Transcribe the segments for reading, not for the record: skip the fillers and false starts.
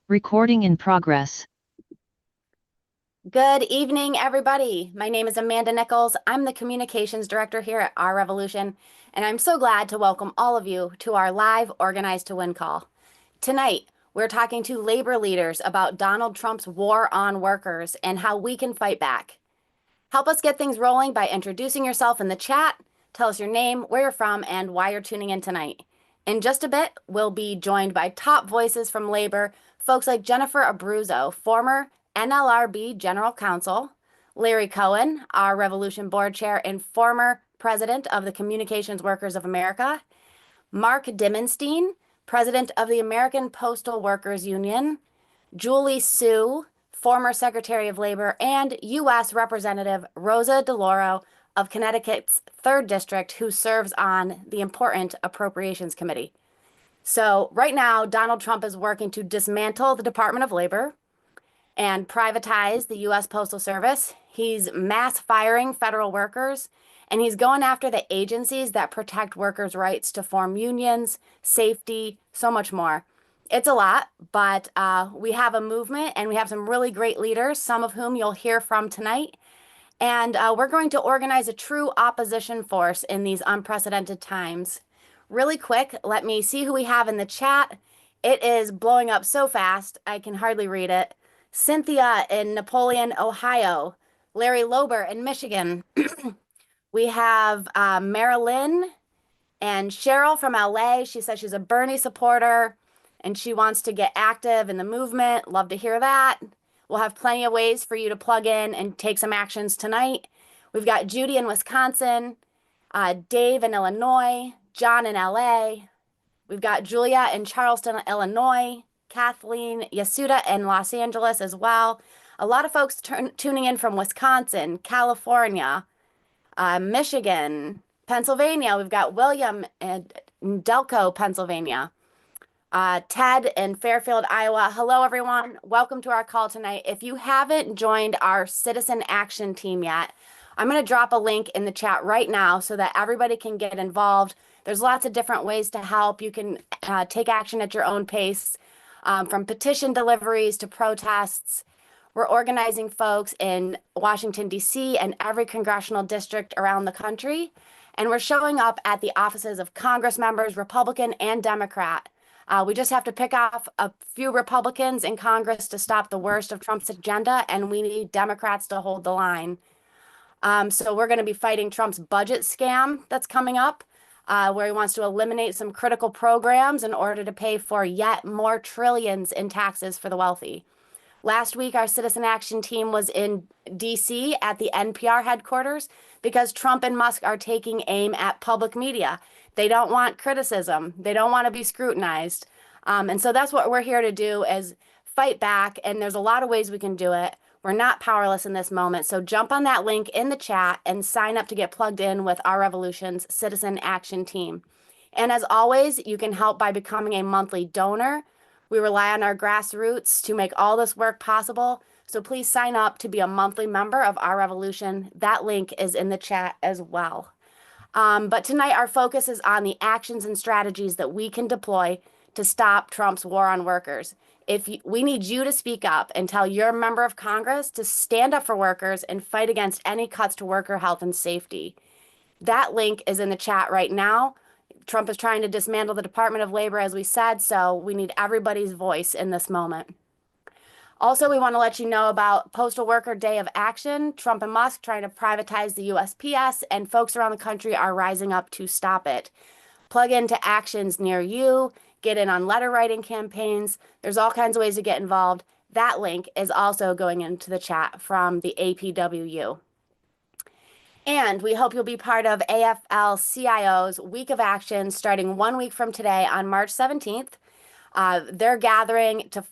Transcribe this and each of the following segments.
Recording in progress. Good evening, everybody. My name is Amanda Nichols. I'm the Communications Director here at Our Revolution, and I'm so glad to welcome all of you to our live Organized to Win call. Tonight, we're talking to labor leaders about Donald Trump's war on workers and how we can fight back. Help us get things rolling by introducing yourself in the chat. Tell us your name, where you're from, and why you're tuning in tonight. In just a bit, we'll be joined by top voices from labor, folks like Jennifer Abruzzo, former NLRB General Counsel, Larry Cohen, our Revolution Board Chair and former President of the Communications Workers of America, Mark Dimmenstein, President of the American Postal Workers Union, Julie Su, former Secretary of Labor, and U.S. Representative Rosa DeLauro of Connecticut's 3rd District, who serves on the important Appropriations Committee. So right now, Donald Trump is working to dismantle the Department of Labor and privatize the U.S. Postal Service. He's mass firing federal workers, and he's going after the agencies that protect workers' rights to form unions, safety, so much more. It's a lot, but we have a movement and we have some really great leaders, some of whom you'll hear from tonight. And we're going to organize a true opposition force in these unprecedented times. Really quick, let me see who we have in the chat. It is blowing up so fast, I can hardly read it. Cynthia in Napoleon, Ohio. Larry Lober in Michigan. We have Marilyn and Cheryl from LA. She says she's a Bernie supporter and she wants to get active in the movement. Love to hear that. We'll have plenty of ways for you to plug in and take some actions tonight. We've got Judy in Wisconsin, Dave in Illinois, John in LA. We've got Julia in Charleston, Illinois, Kathleen Yasuda in Los Angeles as well. A lot of folks tuning in from Wisconsin, California, Michigan, Pennsylvania. We've got William in Delco, Pennsylvania. Ted in Fairfield, Iowa. Hello, everyone. Welcome to our call tonight. If you haven't joined our Citizen Action Team yet, I'm going to drop a link in the chat right now so that everybody can get involved. There's lots of different ways to help. You can take action at your own pace, from petition deliveries to protests. We're organizing folks in Washington, D.C. and every congressional district around the country. And we're showing up at the offices of Congress members, Republican and Democrat. We just have to pick off a few Republicans in Congress to stop the worst of Trump's agenda, and we need Democrats to hold the line. So we're going to be fighting Trump's budget scam that's coming up, where he wants to eliminate some critical programs in order to pay for yet more trillions in taxes for the wealthy. Last week, our Citizen Action Team was in D.C. at the NPR headquarters because Trump and Musk are taking aim at public media. They don't want criticism. They don't want to be scrutinized. And so that's what we're here to do, is fight back. And there's a lot of ways we can do it. We're not powerless in this moment. So jump on that link in the chat and sign up to get plugged in with Our Revolution's Citizen Action Team. And as always, you can help by becoming a monthly donor. We rely on our grassroots to make all this work possible. So please sign up to be a monthly member of Our Revolution. That link is in the chat as well. But tonight, our focus is on the actions and strategies that we can deploy to stop Trump's war on workers. We need you to speak up and tell your member of Congress to stand up for workers and fight against any cuts to worker health and safety. That link is in the chat right now. Trump is trying to dismantle the Department of Labor, as we said, so we need everybody's voice in this moment. Also, we want to let you know about Postal Worker Day of Action. Trump and Musk trying to privatize the USPS, and folks around the country are rising up to stop it. Plug into actions near you, get in on letter writing campaigns. There's all kinds of ways to get involved. That link is also going into the chat from the APWU. And we hope you'll be part of AFL-CIO's Week of Action starting 1 week from today on March 17th. They're gathering to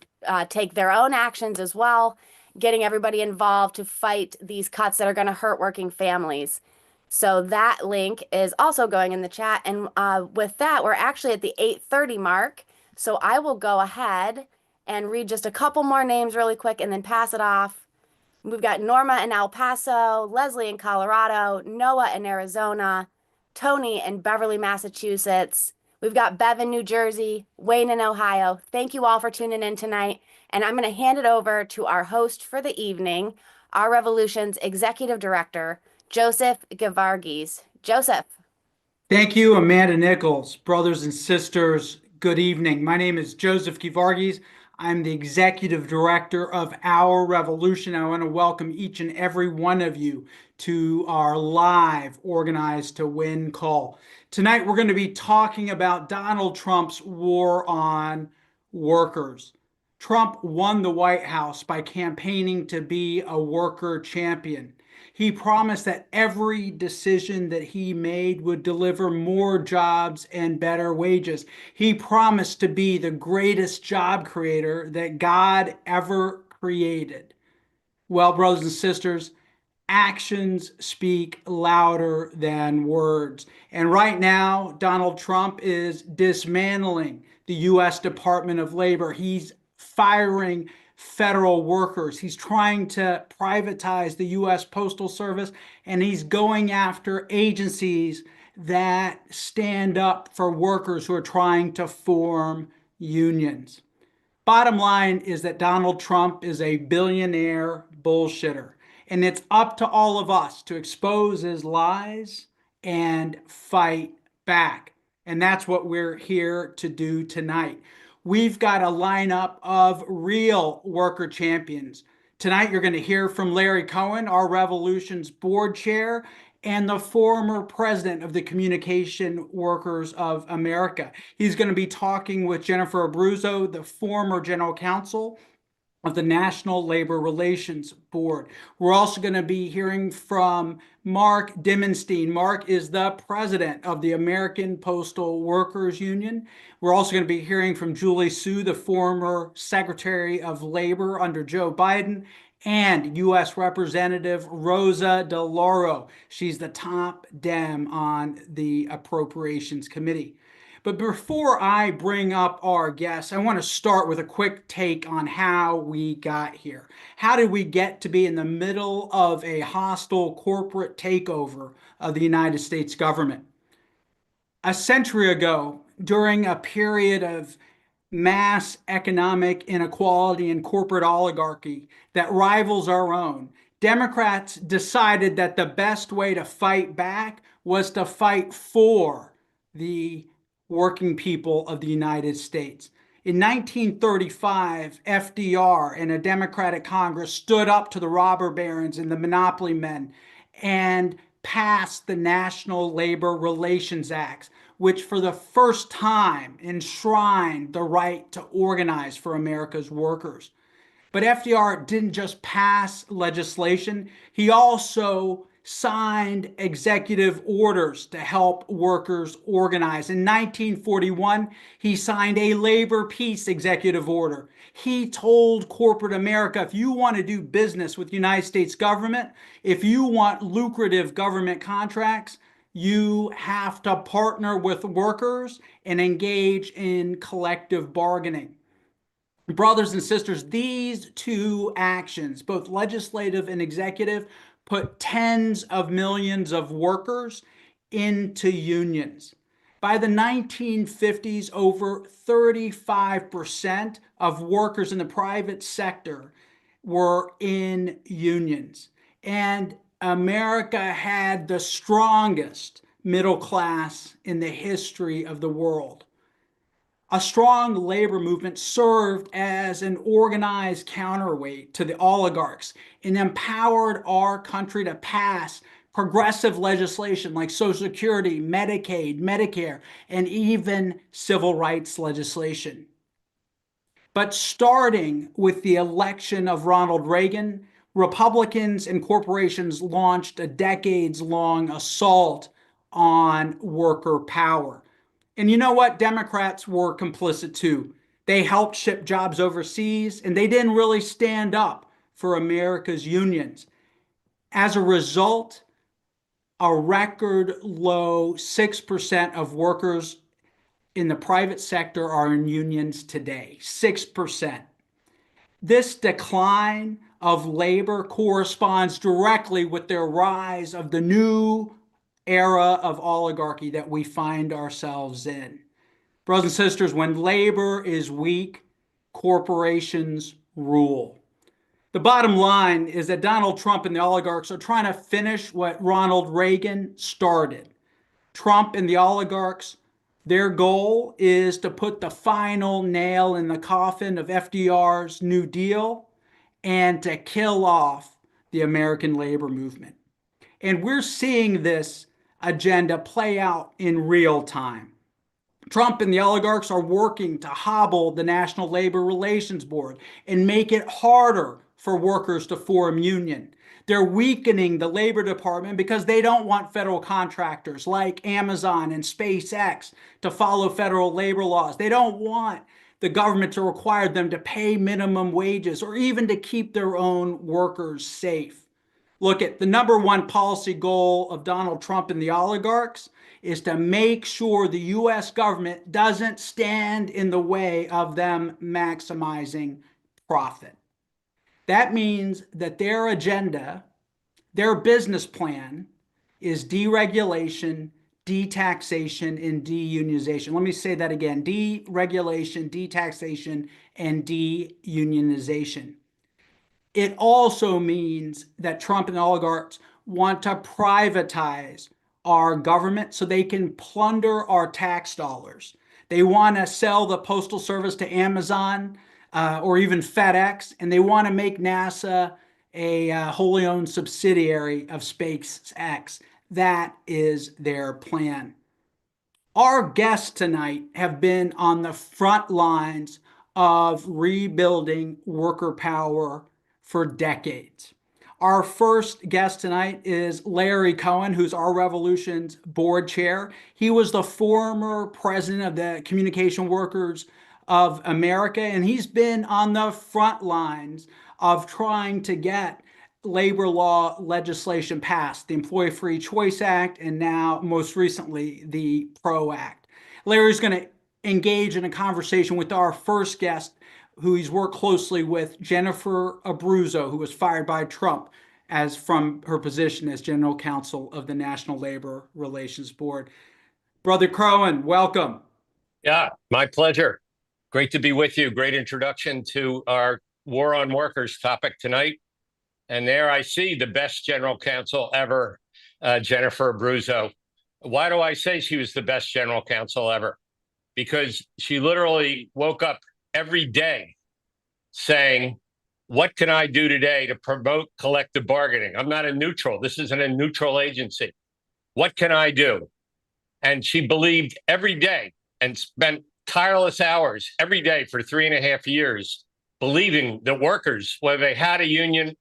take their own actions as well, getting everybody involved to fight these cuts that are going to hurt working families. So that link is also going in the chat. And with that, we're actually at the 8:30 mark. So I will go ahead and read just a couple more names really quick and then pass it off. We've got Norma in El Paso, Leslie in Colorado, Noah in Arizona, Tony in Beverly, Massachusetts. We've got Bev in New Jersey, Wayne in Ohio. Thank you all for tuning in tonight. And I'm going to hand it over to our host for the evening, Our Revolution's Executive Director, Joseph Gevargis. Joseph. Thank you, Amanda Nichols. Brothers and sisters, good evening. My name is Joseph Gevargis. I'm the executive director of Our Revolution. I want to welcome each and every one of you to our live Organized to Win call. Tonight, we're going to be talking about Donald Trump's war on workers. Trump won the White House by campaigning to be a worker champion. He promised that every decision that he made would deliver more jobs and better wages. He promised to be the greatest job creator that God ever created. Well, brothers and sisters, actions speak louder than words. And right now, Donald Trump is dismantling the U.S. Department of Labor. He's firing federal workers. He's trying to privatize the U.S. Postal Service, and he's going after agencies that stand up for workers who are trying to form unions. Bottom line is that Donald Trump is a billionaire bullshitter. And it's up to all of us to expose his lies and fight back. And that's what we're here to do tonight. We've got a lineup of real worker champions. Tonight, you're going to hear from Larry Cohen, Our Revolution's board chair, and the former president of the Communication Workers of America. He's going to be talking with Jennifer Abruzzo, the former general counsel of the National Labor Relations Board. We're also going to be hearing from Mark Dimenstein. Mark is the president of the American Postal Workers Union. We're also going to be hearing from Julie Su, the former Secretary of Labor under Joe Biden, and U.S. Representative Rosa DeLauro. She's the top Dem on the Appropriations Committee. But before I bring up our guests, I want to start with a quick take on how we got here. How did we get to be in the middle of a hostile corporate takeover of the United States government? A century ago, during a period of mass economic inequality and corporate oligarchy that rivals our own, Democrats decided that the best way to fight back was to fight for the working people of the United States. In 1935, FDR and a Democratic Congress stood up to the robber barons and the monopoly men and passed the National Labor Relations Act, which for the first time enshrined the right to organize for America's workers. But FDR didn't just pass legislation, he also signed executive orders to help workers organize. In 1941, he signed a labor peace executive order. He told corporate America, if you want to do business with the United States government, if you want lucrative government contracts, you have to partner with workers and engage in collective bargaining. Brothers and sisters, these two actions, both legislative and executive, put tens of millions of workers into unions. By the 1950s, over 35% of workers in the private sector were in unions. And America had the strongest middle class in the history of the world. A strong labor movement served as an organized counterweight to the oligarchs and empowered our country to pass progressive legislation like Social Security, Medicaid, Medicare, and even civil rights legislation. But starting with the election of Ronald Reagan, Republicans and corporations launched a decades-long assault on worker power. And you know what? Democrats were complicit too. They helped ship jobs overseas, and they didn't really stand up for America's unions. As a result, a record low 6% of workers in the private sector are in unions today. 6%. This decline of labor corresponds directly with the rise of the new era of oligarchy that we find ourselves in. Brothers and sisters, when labor is weak, corporations rule. The bottom line is that Donald Trump and the oligarchs are trying to finish what Ronald Reagan started. Trump and the oligarchs, their goal is to put the final nail in the coffin of FDR's New Deal and to kill off the American labor movement. And we're seeing this agenda play out in real time. Trump and the oligarchs are working to hobble the National Labor Relations Board and make it harder for workers to form union. They're weakening the Labor Department because they don't want federal contractors like Amazon and SpaceX to follow federal labor laws. They don't want the government to require them to pay minimum wages or even to keep their own workers safe. Look, at the number one policy goal of Donald Trump and the oligarchs is to make sure the U.S. government doesn't stand in the way of them maximizing profit. That means that their agenda, their business plan, is deregulation, detaxation, and deunionization. Let me say that again: deregulation, detaxation, and deunionization. It also means that Trump and the oligarchs want to privatize our government so they can plunder our tax dollars. They want to sell the Postal Service to Amazon or even FedEx, and they want to make NASA a wholly owned subsidiary of SpaceX. That is their plan. Our guests tonight have been on the front lines of rebuilding worker power for decades. Our first guest tonight is Larry Cohen, who's Our Revolution's board chair. He was the former president of the Communication Workers of America, and he's been on the front lines of trying to get labor law legislation passed, the Employee Free Choice Act, and now most recently the PRO Act. Larry's going to engage in a conversation with our first guest, who he's worked closely with, Jennifer Abruzzo, who was fired by Trump as from her position as general counsel of the National Labor Relations Board. Brother Cohen, welcome. Yeah, my pleasure. Great to be with you. Great introduction to our War on Workers topic tonight. And there I see the best general counsel ever, Jennifer Abruzzo. Why do I say she was the best general counsel ever? Because she literally woke up every day saying, what can I do today to promote collective bargaining? I'm not a neutral. This isn't a neutral agency. What can I do? And she believed every day and spent tireless hours every day for 3.5 years, believing that workers, whether they have a union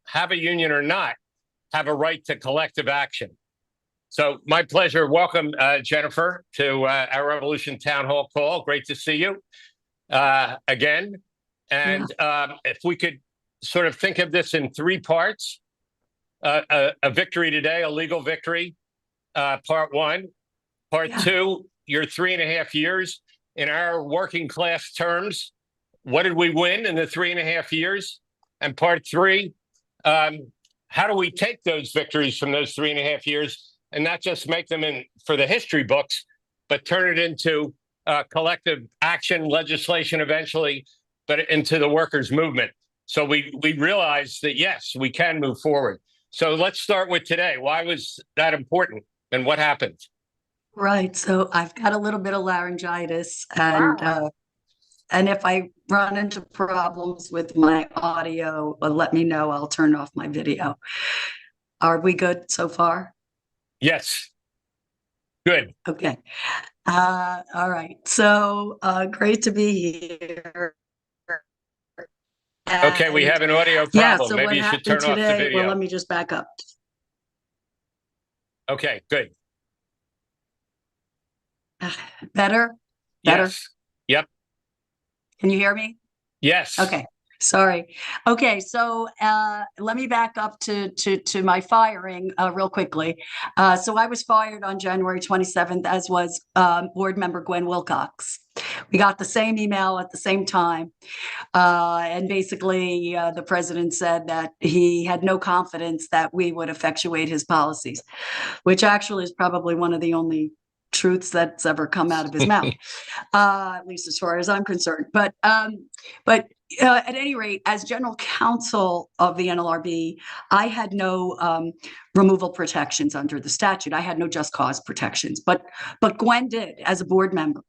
or not, have a right to collective action. So my pleasure. Welcome, Jennifer, to our Revolution Town Hall call. Great to see you again. And if we could sort of think of this in 3 parts, a victory today, a legal victory, part 1. Part 2, your 3.5 years. In our working class terms, what did we win in the 3.5 years? And part 3, how do we take those victories from those 3.5 years and not just make them in for the history books, but turn it into collective action legislation eventually, but into the workers' movement. So we realized that, yes, we can move forward. So let's start with today. Why was that important and what happened? Right. So I've got a little bit of laryngitis, and if I run into problems with my audio, let me know. I'll turn off my video. Are we good so far? Yes. Good. Okay. All right. So great to be here. Okay, we have an audio problem. Yeah, so maybe you should turn off the video. Well, let me just back up. Okay, good. Better? Yes. Yep. Can you hear me? Yes. Okay. Sorry. Okay, so let me back up to my firing real quickly. So I was fired on January 27th, as was board member Gwen Wilcox. We got the same email at the same time. And basically, the president said that he had no confidence that we would effectuate his policies, which actually is probably one of the only truths that's ever come out of his mouth, at least as far as I'm concerned. But at any rate, as general counsel of the NLRB, I had no removal protections under the statute. I had no just cause protections, but Gwen did as a board member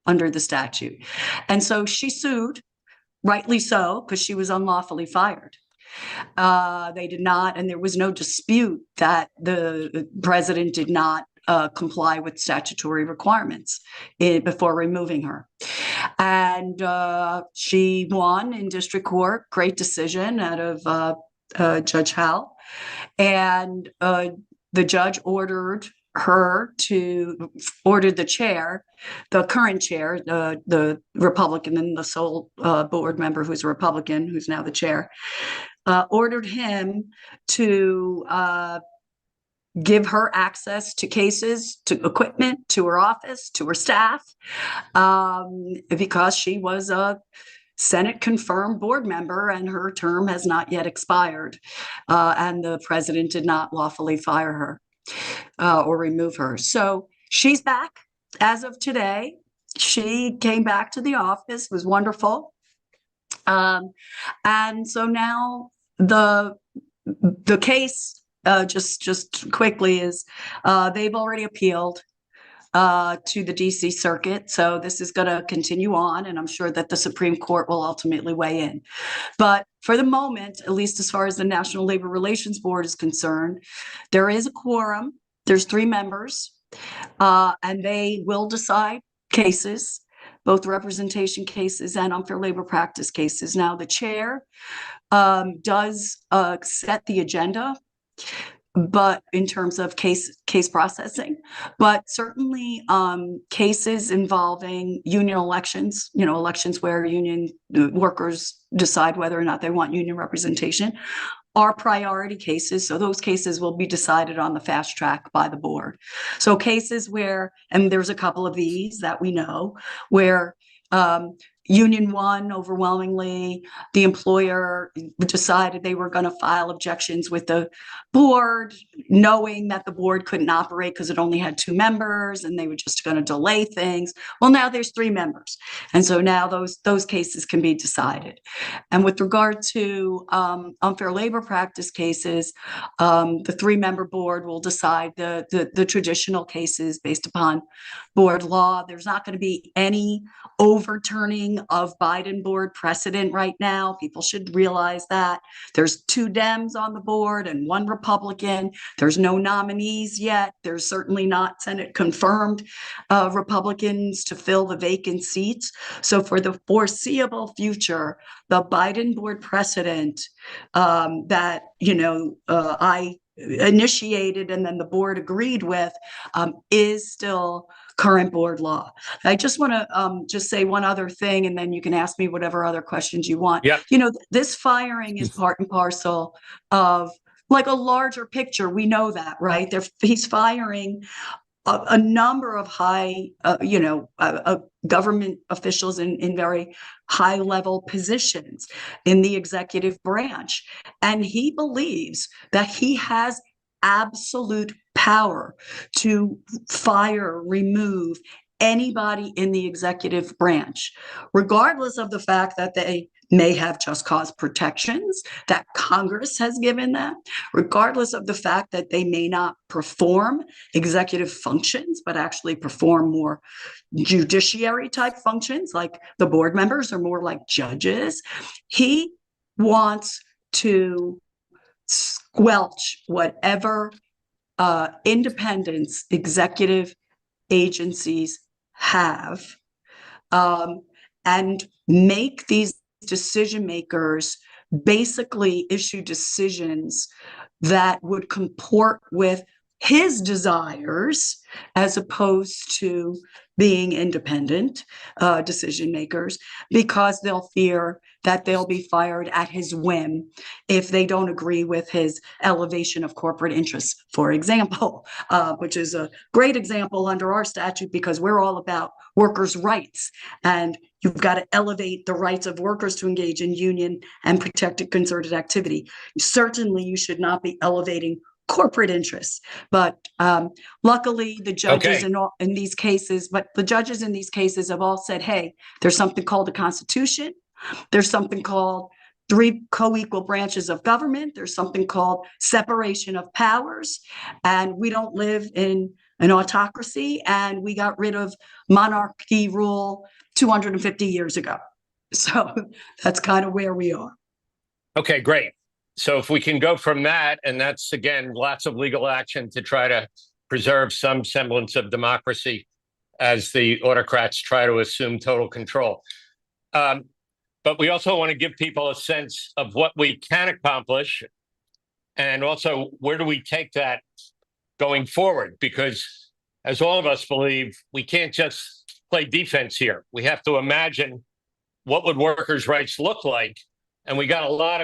under the statute. And so she sued, rightly so, because she was unlawfully fired. They did not, and there was no dispute that the president did not comply with statutory requirements before removing her. And she won in district court, great decision out of Judge Howell. And the judge ordered the chair, the current chair, the Republican, and the sole board member who's a Republican, who's now the chair, ordered him to give her access to cases, to equipment, to her office, to her staff, because she was a Senate confirmed board member and her term has not yet expired, and the president did not lawfully fire her or remove her. So she's back as of today. She came back to the office, was wonderful. And so now the case, just quickly, is they've already appealed to the DC Circuit. So this is going to continue on, and I'm sure that the Supreme Court will ultimately weigh in. But for the moment, at least as far as the National Labor Relations Board is concerned, there is a quorum. There's 3 members, and they will decide cases, both representation cases and unfair labor practice cases. Now, the chair does set the agenda, but in terms of case processing, but certainly cases involving union elections, elections where union workers decide whether or not they want union representation, are priority cases. So those cases will be decided on the fast track by the board. So cases where, and there's a couple of these that we know, where Union won overwhelmingly, the employer decided they were going to file objections with the board, knowing that the board couldn't operate because it only had 2 members and they were just going to delay things. Well, now there's 3 members. And so now those cases can be decided. And with regard to unfair labor practice cases, the 3-member board will decide the traditional cases based upon board law. There's not going to be any overturning of Biden board precedent right now. People should realize that. There's 2 Dems on the board and 1 Republican. There's no nominees yet. There's certainly not Senate confirmed Republicans to fill the vacant seats. So for the foreseeable future, the Biden board precedent that, I initiated and then the board agreed with is still current board law. I just want to just say one other thing, and then you can ask me whatever other questions you want. Yep. This firing is part and parcel of like a larger picture. We know that, right? He's firing a number of high, government officials in very high level positions in the executive branch. And he believes that he has absolute power to fire, remove anybody in the executive branch, regardless of the fact that they may have just cause protections that Congress has given them, regardless of the fact that they may not perform executive functions, but actually perform more judiciary type functions, like the board members are more like judges. He wants to squelch whatever independence executive agencies have, and make these decision makers basically issue decisions that would comport with his desires as opposed to being independent decision makers, because they'll fear that they'll be fired at his whim if they don't agree with his elevation of corporate interests, for example, which is a great example under our statute because we're all about workers' rights. And you've got to elevate the rights of workers to engage in union and protected concerted activity. Certainly, you should not be elevating corporate interests. But luckily, the judges Okay. in these cases, have all said, hey, there's something called the Constitution. There's something called 3 co-equal branches of government. There's something called separation of powers. And we don't live in an autocracy. And we got rid of monarchy rule 250 years ago. So that's kind of where we are. Okay, great. So if we can go from that, and that's, again, lots of legal action to try to preserve some semblance of democracy as the autocrats try to assume total control. But we also want to give people a sense of what we can accomplish, and also where do we take that going forward? Because as all of us believe, we can't just play defense here. We have to imagine what would workers' rights look like. And we got a lot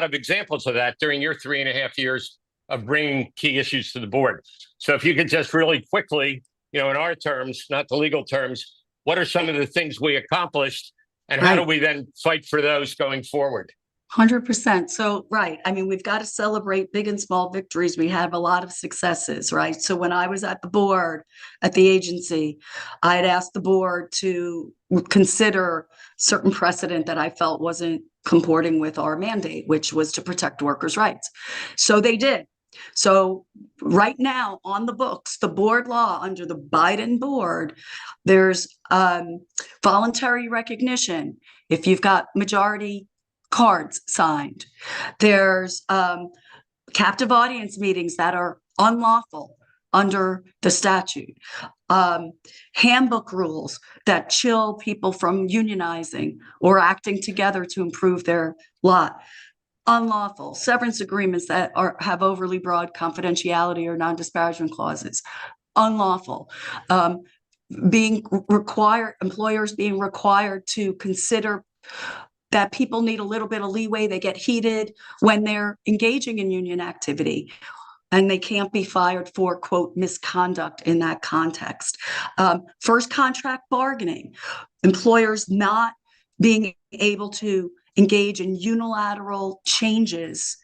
of examples of that during your 3.5 years of bringing key issues to the board. So if you could just really quickly, in our terms, not the legal terms, what are some of the things we accomplished, and how do we then fight for those going forward? 100%. So, right. I mean, we've got to celebrate big and small victories. We have a lot of successes, right? So when I was at the board, at the agency, I had asked the board to consider certain precedent that I felt wasn't comporting with our mandate, which was to protect workers' rights. So they did. So right now on the books, the board law under the Biden board, there's voluntary recognition. If you've got majority cards signed, there's captive audience meetings that are unlawful under the statute, handbook rules that chill people from unionizing or acting together to improve their lot, unlawful severance agreements that have overly broad confidentiality or non-disparagement clauses, unlawful. Employers being required to consider that people need a little bit of leeway. They get heated when they're engaging in union activity, and they can't be fired for, quote, misconduct in that context. First contract bargaining, employers not being able to engage in unilateral changes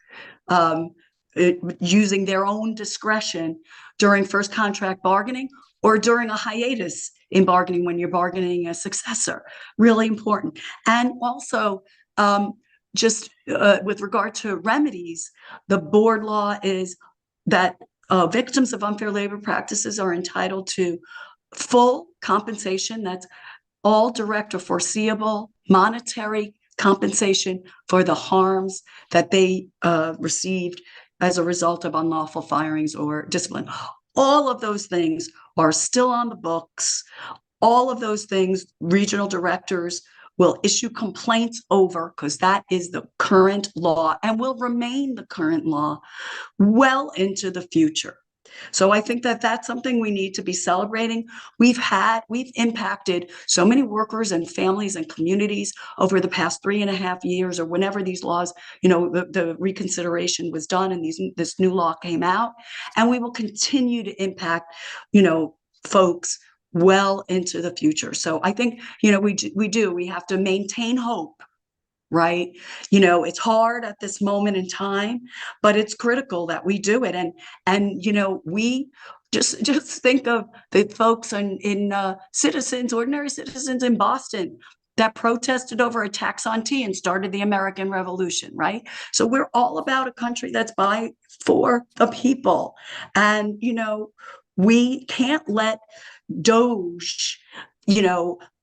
using their own discretion during first contract bargaining or during a hiatus in bargaining when you're bargaining a successor. Really important. And also, with regard to remedies, the board law is that victims of unfair labor practices are entitled to full compensation. That's all direct or foreseeable monetary compensation for the harms that they received as a result of unlawful firings or discipline. All of those things are still on the books. All of those things, regional directors will issue complaints over, because that is the current law and will remain the current law well into the future. So I think that that's something we need to be celebrating. We've impacted so many workers and families and communities over the past 3.5 years, or whenever these laws, the reconsideration was done and this new law came out, and we will continue to impact, folks well into the future. So I think, we have to maintain hope. Right. It's hard at this moment in time, but it's critical that we do it. And we just think of the folks in ordinary citizens in Boston that protested over a tax on tea and started the American Revolution. Right. So we're all about a country that's by, for the people. And, we can't let Doge,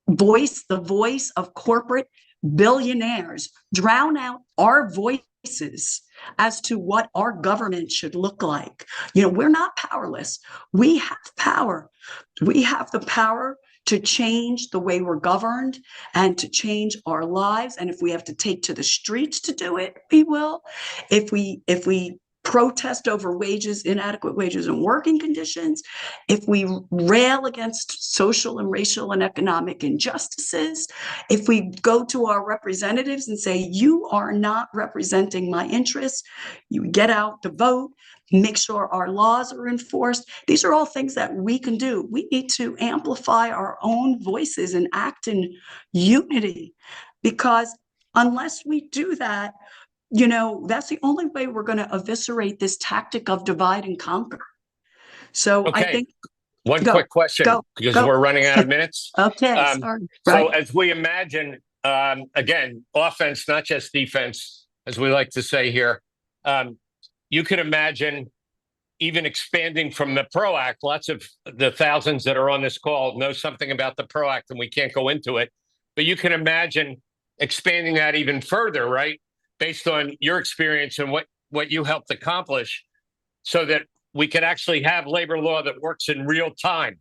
voice the voice of corporate billionaires drown out our voices as to what our government should look like. We're not powerless. We have power. We have the power to change the way we're governed and to change our lives. And if we have to take to the streets to do it, we will. If we protest over inadequate wages and working conditions, if we rail against social and racial and economic injustices, if we go to our representatives and say, you are not representing my interests, you get out the vote, make sure our laws are enforced. These are all things that we can do. We need to amplify our own voices and act in unity, because unless we do that, that's the only way we're going to eviscerate this tactic of divide and conquer. So I Okay. think One go, quick question, go, because go. we're running out of minutes. Okay, Um, sorry. so Right. as we imagine, again, offense, not just defense, as we like to say here, you could imagine even expanding from the PRO Act. Lots of the thousands that are on this call know something about the PRO Act, and we can't go into it. But you can imagine expanding that even further, right? Based on your experience and what you helped accomplish, so that we could actually have labor law that works in real time,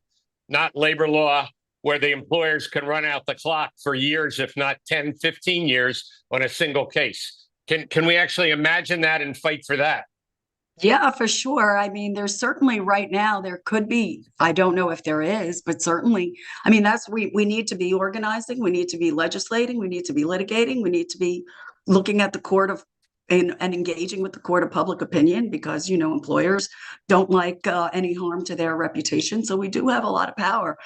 not labor law where the employers can run out the clock for years, if not 10, 15 years on a single case. Can we actually imagine that and fight for that? Yeah, for sure. I mean, there's certainly right now, there could be, I don't know if there is, but certainly, I mean, we need to be organizing, we need to be legislating, we need to be litigating, we need to be looking at the court of and engaging with the court of public opinion, because, employers don't like any harm to their reputation. So we do have a lot of power.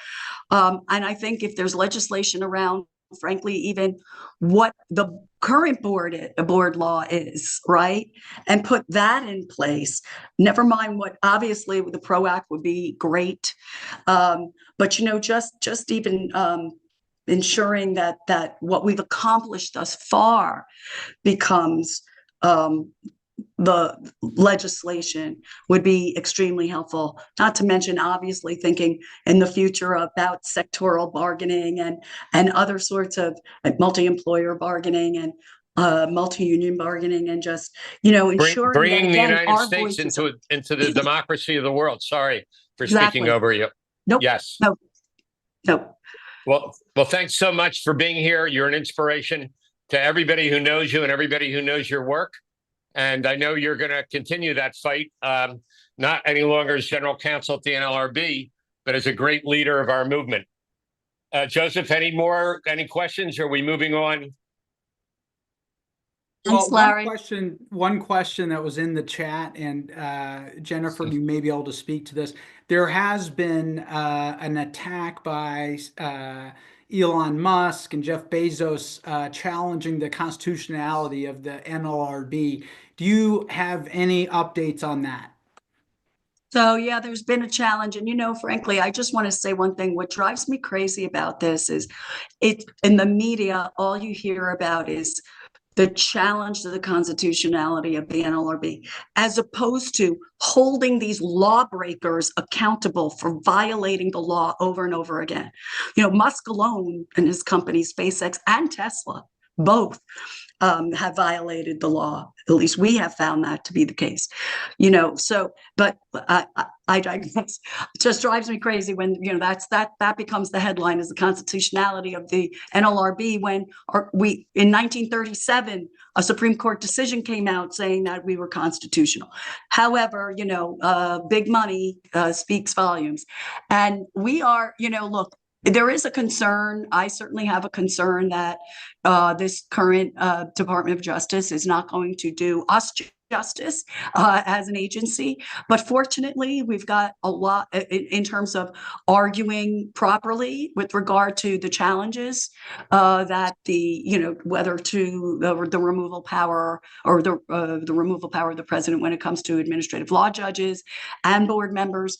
And I think if there's legislation around, frankly, even what the current board law is, right, and put that in place, never mind what, obviously the PRO Act would be great, but just even ensuring that what we've accomplished thus far becomes the legislation would be extremely helpful. Not to mention, obviously, thinking in the future about sectoral bargaining and other sorts of multi-employer bargaining and multi-union bargaining, and just ensuring that, Bringing the again, United our States voices are into the democracy of the world. Sorry for speaking exactly. over you. Nope. Yes. No. Well, thanks so much for being here. You're an inspiration to everybody who knows you and everybody who knows your work. And I know you're going to continue that fight, not any longer as general counsel at the NLRB, but as a great leader of our movement. Joseph, any questions? Are we moving on? Thanks, Well, Larry. one question that was in the chat, and Jennifer, you may be able to speak to this. There has been an attack by Elon Musk and Jeff Bezos challenging the constitutionality of the NLRB. Do you have any updates on that? So yeah, there's been a challenge. And frankly, I just want to say one thing. What drives me crazy about this is in the media, all you hear about is the challenge to the constitutionality of the NLRB, as opposed to holding these lawbreakers accountable for violating the law over and over again. Musk alone and his companies, SpaceX and Tesla, both have violated the law. At least we have found that to be the case. But I digress. It just drives me crazy when that becomes the headline, is the constitutionality of the NLRB, when we in 1937 a Supreme Court decision came out saying that we were constitutional. However, big money speaks volumes, and we are. Look, there is a concern. I certainly have a concern that this current Department of Justice is not going to do us justice as an agency. But fortunately, we've got a lot in terms of arguing properly with regard to the challenges that whether to the removal power or the removal power of the president when it comes to administrative law judges and board members.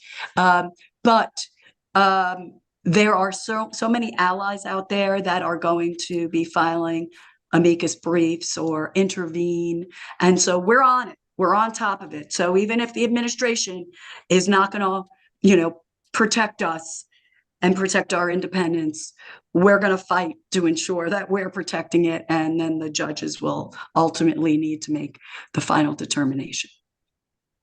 There are so many allies out there that are going to be filing amicus briefs or intervene. And so we're on it. We're on top of it. So even if the administration is not going to, protect us and protect our independence, we're going to fight to ensure that we're protecting it. And then the judges will ultimately need to make the final determination.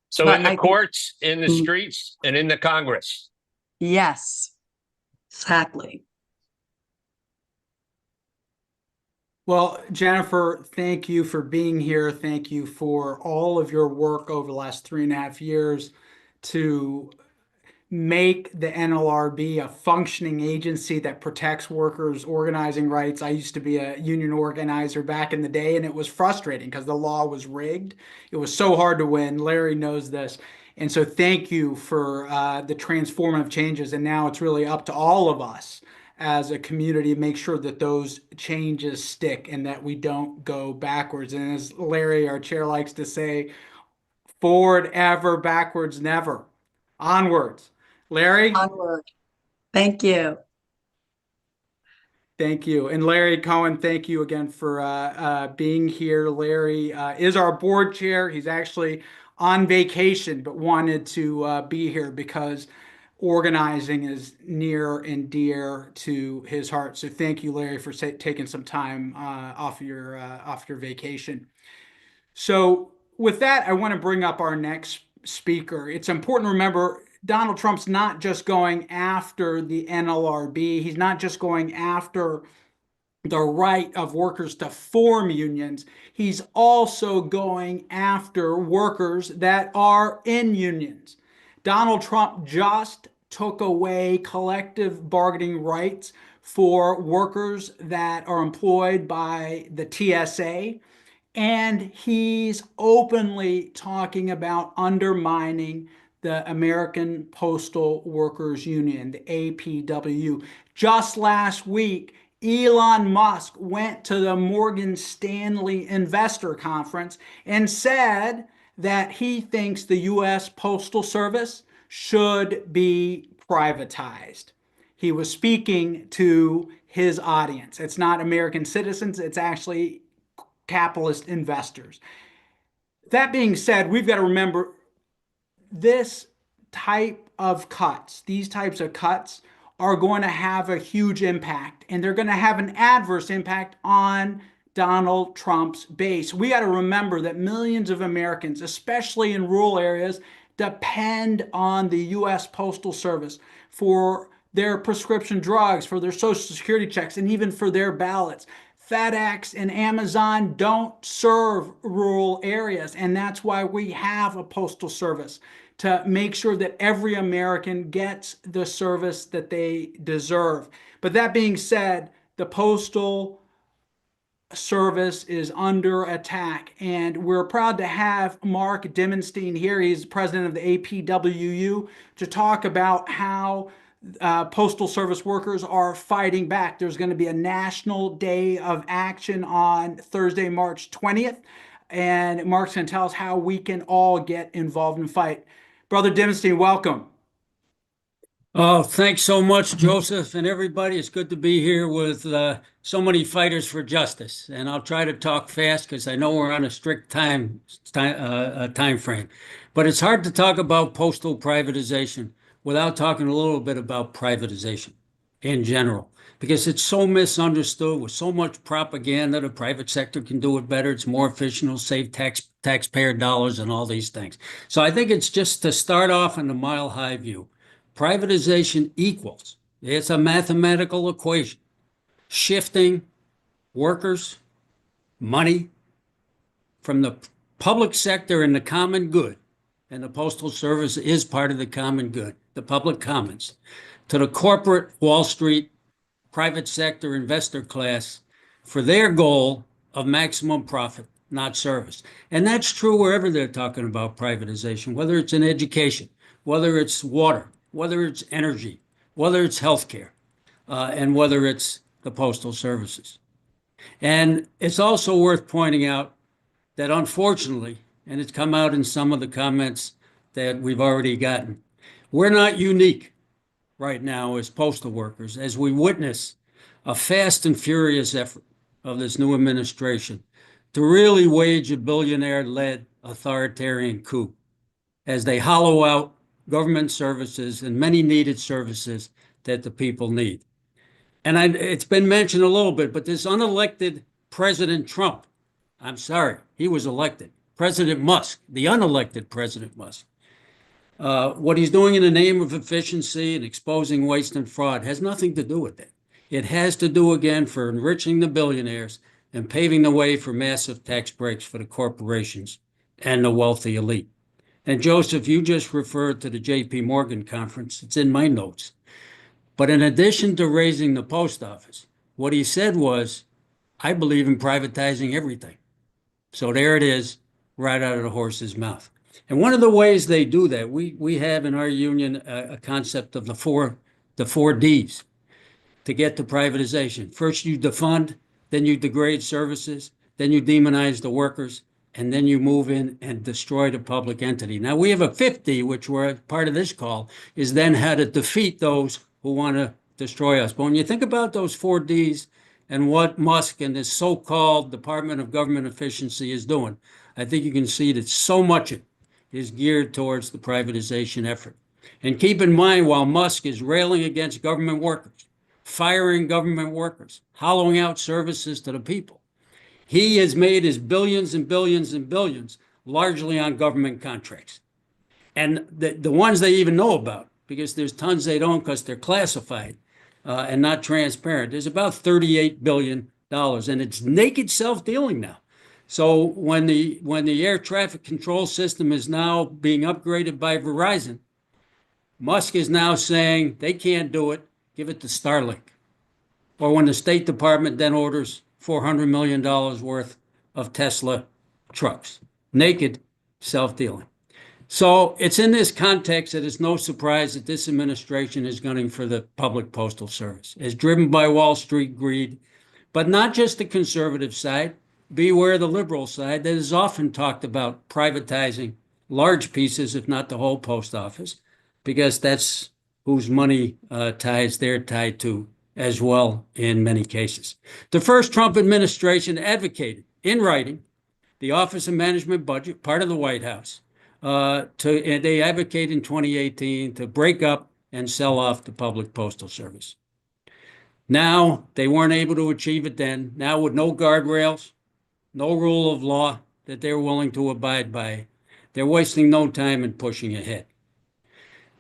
So in the courts, in the streets, and in the Congress. Yes. Exactly. Well, Jennifer, thank you for being here. Thank you for all of your work over the last 3.5 years to make the NLRB a functioning agency that protects workers' organizing rights. I used to be a union organizer back in the day, and it was frustrating because the law was rigged. It was so hard to win. Larry knows this. And so thank you for the transformative changes. And now it's really up to all of us as a community, make sure that those changes stick and that we don't go backwards. And as Larry, our chair, likes to say, forward ever, backwards never. Onwards. Larry? Onward. Thank you. Thank you. And Larry Cohen, thank you again for being here. Larry is our board chair. He's actually on vacation, but wanted to be here because organizing is near and dear to his heart. So thank you, Larry, for taking some time off your vacation. So with that, I want to bring up our next speaker. It's important to remember Donald Trump's not just going after the NLRB. He's not just going after the right of workers to form unions. He's also going after workers that are in unions. Donald Trump just took away collective bargaining rights for workers that are employed by the TSA. And he's openly talking about undermining the American Postal Workers Union, the APWU. Just last week, Elon Musk went to the Morgan Stanley Investor Conference and said that he thinks the U.S. Postal Service should be privatized. He was speaking to his audience. It's not American citizens, it's actually capitalist investors. That being said, we've got to remember this type of cuts, these types of cuts are going to have a huge impact, and they're going to have an adverse impact on Donald Trump's base. We got to remember that millions of Americans, especially in rural areas, depend on the U.S. Postal Service for their prescription drugs, for their Social Security checks, and even for their ballots. FedEx and Amazon don't serve rural areas, and that's why we have a postal service to make sure that every American gets the service that they deserve. But that being said, the Postal Service is under attack, and we're proud to have Mark Dimenstein here. He's president of the APWU to talk about how Postal Service workers are fighting back. There's going to be a national day of action on Thursday, March 20th, and Mark's going to tell us how we can all get involved and fight. Brother Dimenstein, welcome. Oh, thanks so much, Joseph, and everybody. It's good to be here with so many fighters for justice. And I'll try to talk fast because I know we're on a strict time frame. But it's hard to talk about postal privatization without talking a little bit about privatization in general, because it's so misunderstood with so much propaganda. The private sector can do it better. It's more efficient. It'll save taxpayer dollars and all these things. So I think it's just to start off in the mile-high view. Privatization equals, it's a mathematical equation, shifting workers, money from the public sector and the common good, and the Postal Service is part of the common good, the public commons, to the corporate Wall Street, private sector investor class for their goal of maximum profit, not service. And that's true wherever they're talking about privatization, whether it's in education, whether it's water, whether it's energy, whether it's healthcare, and whether it's the postal services. And it's also worth pointing out that unfortunately, and it's come out in some of the comments that we've already gotten, we're not unique right now as postal workers, as we witness a fast and furious effort of this new administration to really wage a billionaire-led authoritarian coup as they hollow out government services and many needed services that the people need. And it's been mentioned a little bit, but this unelected President Trump, I'm sorry, he was elected. President Musk, the unelected President Musk, what he's doing in the name of efficiency and exposing waste and fraud has nothing to do with that. It has to do, again, for enriching the billionaires and paving the way for massive tax breaks for the corporations and the wealthy elite. And Joseph, you just referred to the JP Morgan conference. It's in my notes. But in addition to raising the post office, what he said was, I believe in privatizing everything. So there it is, right out of the horse's mouth. And one of the ways they do that, we have in our union a concept of the four Ds. to get to privatization. First you defund, then you degrade services, then you demonize the workers, and then you move in and destroy the public entity. Now we have a 50, which we're part of this call, is then how to defeat those who want to destroy us. But when you think about those 4Ds and what Musk and this so-called Department of Government Efficiency is doing, I think you can see that so much of it is geared towards the privatization effort. And keep in mind, while Musk is railing against government workers, firing government workers, hollowing out services to the people, he has made his billions and billions and billions largely on government contracts. And the ones they even know about, because there's tons they don't because they're classified and not transparent. There's about $38 billion, and it's naked self-dealing now. So when the air traffic control system is now being upgraded by Verizon, Musk is now saying they can't do it, give it to Starlink. Or when the State Department then orders $400 million worth of Tesla trucks. Naked self-dealing. So it's in this context that it's no surprise that this administration is gunning for the public postal service. It's driven by Wall Street greed, but not just the conservative side. Beware the liberal side that is often talked about privatizing large pieces, if not the whole post office, because that's whose money ties they're tied to as well in many cases. The first Trump administration advocated in writing the Office of Management Budget, part of the White House, they advocated in 2018 to break up and sell off the public postal service. Now, they weren't able to achieve it then. Now, with no guardrails, no rule of law that they're willing to abide by, they're wasting no time in pushing ahead.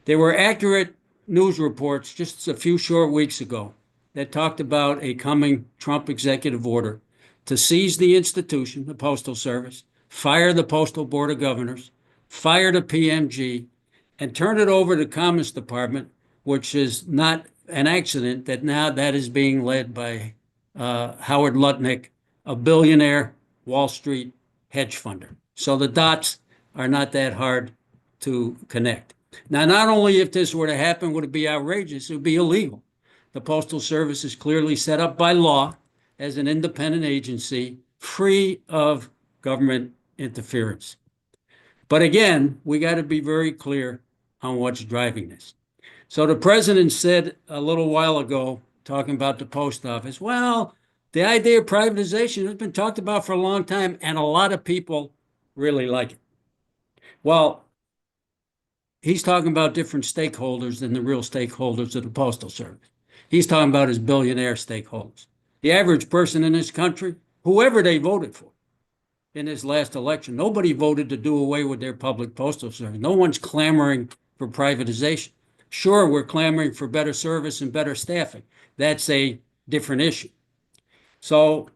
There were accurate news reports just a few short weeks ago that talked about a coming Trump executive order to seize the institution, the Postal Service, fire the Postal Board of Governors, fire the PMG, and turn it over to the Commerce Department, which is not an accident that now that is being led by Howard Lutnick, a billionaire Wall Street hedge funder. So the dots are not that hard to connect. Now, not only if this were to happen would it be outrageous, it would be illegal. The Postal Service is clearly set up by law as an independent agency free of government interference. But again, we got to be very clear on what's driving this. So the president said a little while ago, talking about the post office, well, the idea of privatization has been talked about for a long time, and a lot of people really like it. Well, he's talking about different stakeholders than the real stakeholders of the Postal Service. He's talking about his billionaire stakeholders. The average person in this country, whoever they voted for in this last election, nobody voted to do away with their public postal service. No one's clamoring for privatization. Sure, we're clamoring for better service and better staffing. That's a different issue. So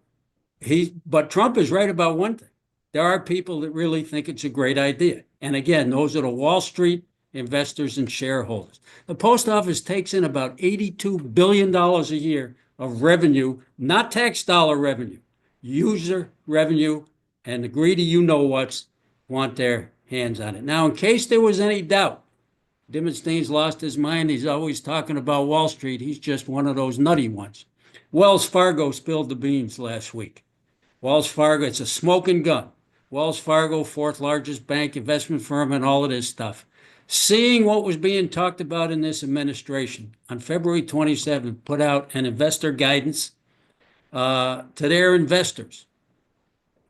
but Trump is right about one thing. There are people that really think it's a great idea. And again, those are the Wall Street investors and shareholders. The post office takes in about $82 billion a year of revenue, not tax dollar revenue, user revenue, and the greedy you-know-whats want their hands on it. Now, in case there was any doubt, Dimenstein's lost his mind. He's always talking about Wall Street. He's just one of those nutty ones. Wells Fargo spilled the beans last week. Wells Fargo, it's a smoking gun. Wells Fargo, fourth largest bank, investment firm, and all of this stuff. Seeing what was being talked about in this administration, on February 27th, put out an investor guidance to their investors,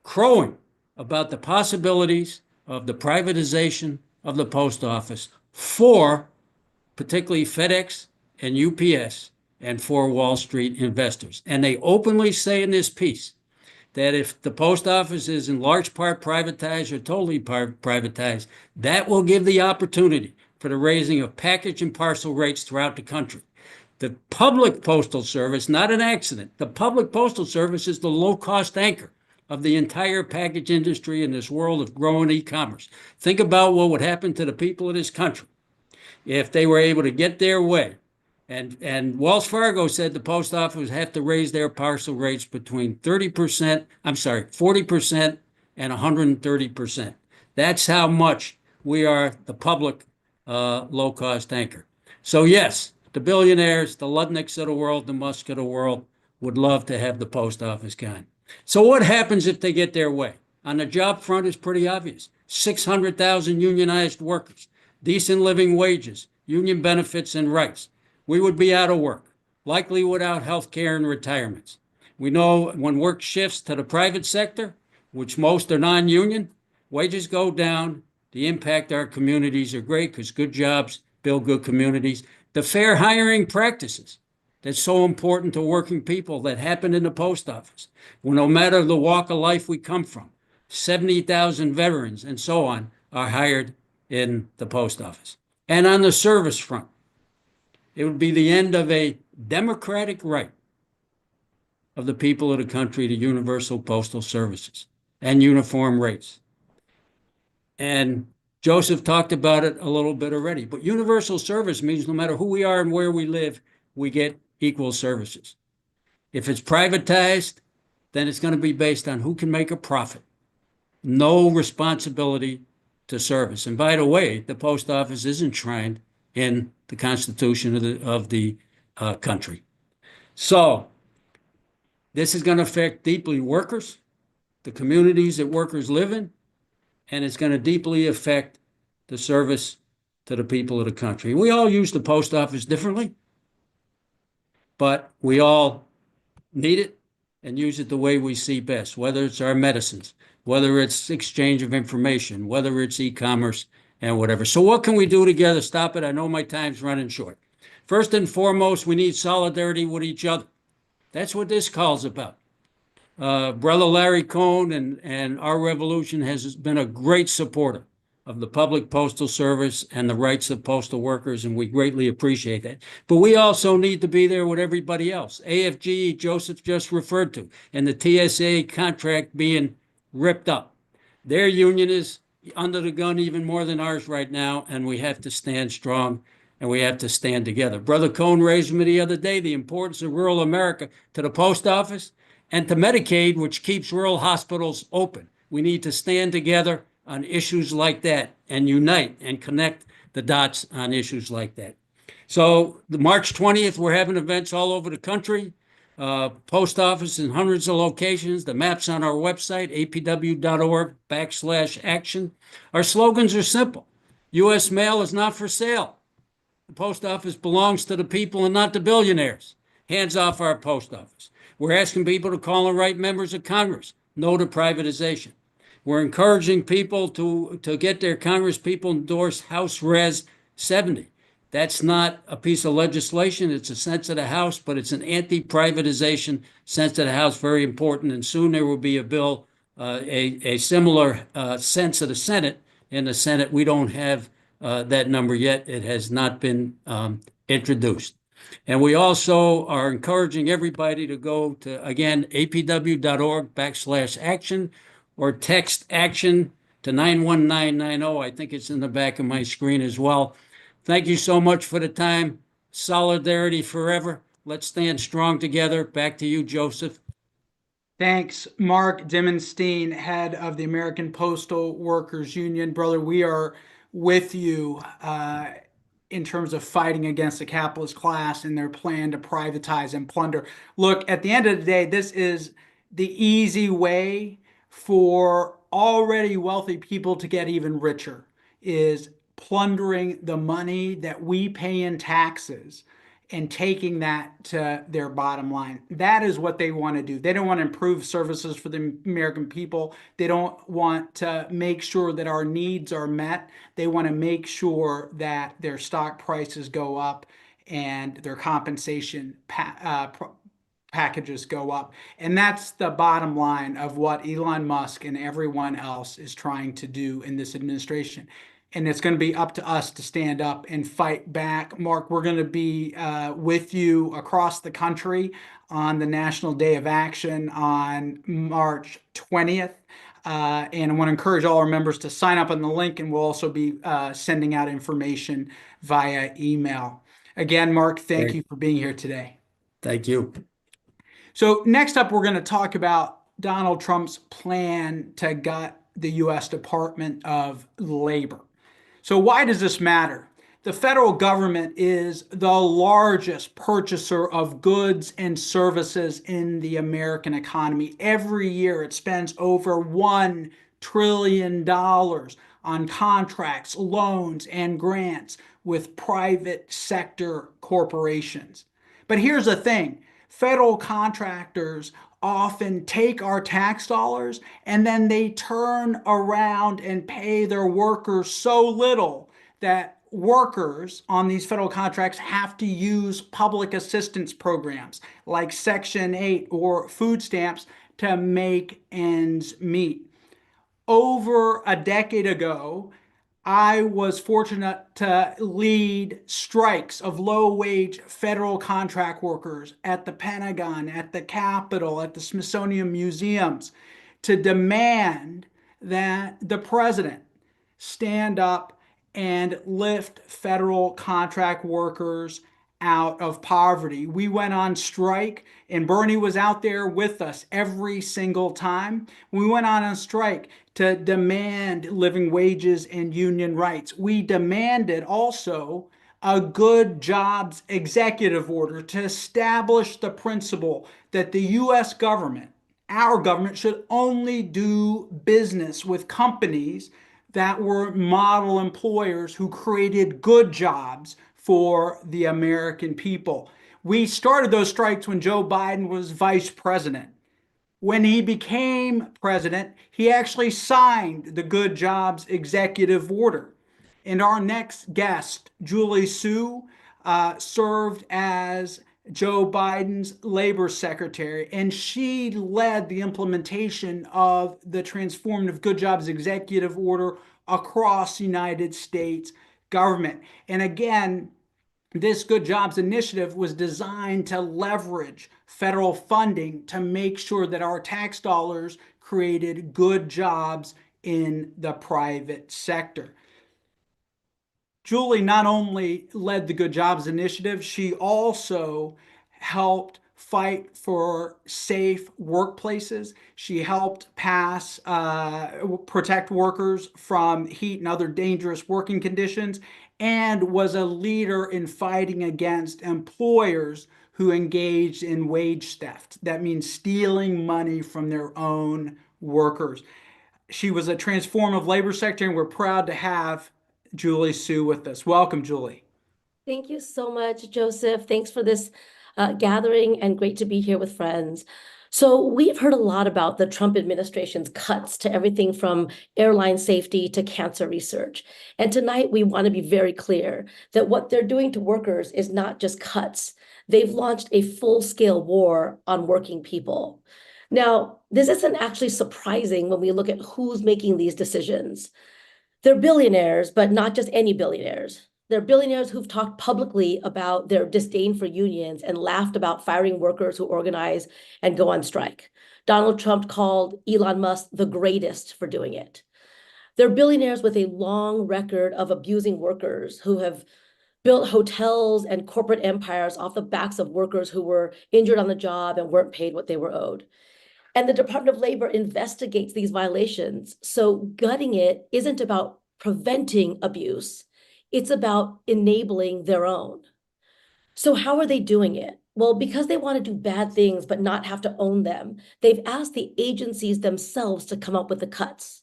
crowing about the possibilities of the privatization of the post office for particularly FedEx and UPS and for Wall Street investors. And they openly say in this piece that if the post office is in large part privatized or totally privatized, that will give the opportunity for the raising of package and parcel rates throughout the country. The public postal service, not an accident, the public postal service is the low-cost anchor of the entire package industry in this world of growing e-commerce. Think about what would happen to the people of this country if they were able to get their way. And Wells Fargo said the post office would have to raise their parcel rates between 40% and 130%. That's how much we are the public low-cost anchor. So yes, The billionaires, the Ludniks of the world, the Musk of the world would love to have the post office gone. So what happens if they get their way? On the job front, it's pretty obvious. 600,000 unionized workers, decent living wages, union benefits and rights. We would be out of work, likely without health care and retirements. We know when work shifts to the private sector, which most are non-union, wages go down. The impact our communities are great because good jobs build good communities. The fair hiring practices that's so important to working people that happen in the post office. Well, no matter the walk of life we come from, 70,000 veterans and so on are hired in the post office. And on the service front, it would be the end of a democratic right of the people of the country to universal postal services and uniform rates. And Joseph talked about it a little bit already, but universal service means no matter who we are and where we live, we get equal services. If it's privatized, then it's going to be based on who can make a profit. No responsibility to service. And by the way, the post office is enshrined in the Constitution of the country. So this is going to affect deeply workers, the communities that workers live in, and it's going to deeply affect the service to the people of the country. We all use the post office differently, but we all need it and use it the way we see best, whether it's our medicines, whether it's exchange of information, whether it's e-commerce and whatever. So what can we do together? Stop it. I know my time's running short. First and foremost, we need solidarity with each other. That's what this call's about. Brother Larry Cohn and our revolution has been a great supporter of the public postal service and the rights of postal workers, and we greatly appreciate that. But we also need to be there with everybody else. AFG, Joseph just referred to, and the TSA contract being ripped up. Their union is under the gun even more than ours right now, and we have to stand strong and we have to stand together. Brother Cohn raised me the other day the importance of rural America to the post office and to Medicaid, which keeps rural hospitals open. We need to stand together on issues like that and unite and connect the dots on issues like that. So the March 20th, we're having events all over the country, post office in hundreds of locations. The map's on our website, apw.org/action. Our slogans are simple. U.S. mail is not for sale. The post office belongs to the people and not the billionaires. Hands off our post office. We're asking people to call and write members of Congress. No to privatization. We're encouraging people to get their Congress people endorse House Res 70. That's not a piece of legislation. It's a sense of the House, but it's an anti-privatization sense of the House, very important. And soon there will be a bill, a similar sense of the Senate. In the Senate, we don't have that number yet. It has not been introduced. And we also are encouraging everybody to go to, again, apw.org/action or text action to 91990. I think it's in the back of my screen as well. Thank you so much for the time. Solidarity forever. Let's stand strong together. Back to you, Joseph. Thanks, Mark Dimmenstein, head of the American Postal Workers Union. Brother, we are with you in terms of fighting against the capitalist class and their plan to privatize and plunder. Look, at the end of the day, this is the easy way for already wealthy people to get even richer, is plundering the money that we pay in taxes and taking that to their bottom line. That is what they want to do. They don't want to improve services for the American people. They don't want to make sure that our needs are met. They want to make sure that their stock prices go up and their compensation packages go up. And that's the bottom line of what Elon Musk and everyone else is trying to do in this administration. And it's going to be up to us to stand up and fight back. Mark, we're going to be with you across the country on the National Day of Action on March 20th. And I want to encourage all our members to sign up on the link, and we'll also be sending out information via email. Again, Mark, thank you for being here today. Thank you. So next up, we're going to talk about Donald Trump's plan to gut the U.S. Department of Labor. So why does this matter? The federal government is the largest purchaser of goods and services in the American economy. Every year, it spends over $1 trillion on contracts, loans, and grants with private sector corporations. But here's the thing, federal contractors often take our tax dollars and then they turn around and pay their workers so little that workers on these federal contracts have to use public assistance programs like Section 8 or food stamps to make ends meet. Over a decade ago, I was fortunate to lead strikes of low-wage federal contract workers at the Pentagon, at the Capitol, at the Smithsonian Museums to demand that the president stand up and lift federal contract workers out of poverty. We went on strike, and Bernie was out there with us every single time. We went on a strike to demand living wages and union rights. We demanded also a good jobs executive order to establish the principle that the U.S. government, our government, should only do business with companies that were model employers who created good jobs for the American people. We started those strikes when Joe Biden was vice president. When he became president, he actually signed the Good Jobs Executive Order. And our next guest, Julie Su, served as Joe Biden's labor secretary, and she led the implementation of the transformative Good Jobs Executive Order across the United States government. And again, this Good Jobs Initiative was designed to leverage federal funding to make sure that our tax dollars created good jobs in the private sector. Julie not only led the Good Jobs Initiative, she also helped fight for safe workplaces. She helped protect workers from heat and other dangerous working conditions, and was a leader in fighting against employers who engaged in wage theft. That means stealing money from their own workers. She was a transformative labor secretary, and we're proud to have Julie Su with us. Welcome, Julie. Thank you so much, Joseph. Thanks for this gathering, and great to be here with friends. So we've heard a lot about the Trump administration's cuts to everything from airline safety to cancer research. And tonight we want to be very clear that what they're doing to workers is not just cuts. They've launched a full-scale war on working people. Now, this isn't actually surprising when we look at who's making these decisions. They're billionaires, but not just any billionaires. They're billionaires who've talked publicly about their disdain for unions and laughed about firing workers who organize and go on strike. Donald Trump called Elon Musk the greatest for doing it. They're billionaires with a long record of abusing workers who have built hotels and corporate empires off the backs of workers who were injured on the job and weren't paid what they were owed. And the Department of Labor investigates these violations. So gutting it isn't about preventing abuse. It's about enabling their own. So how are they doing it? Well, because they want to do bad things but not have to own them, they've asked the agencies themselves to come up with the cuts.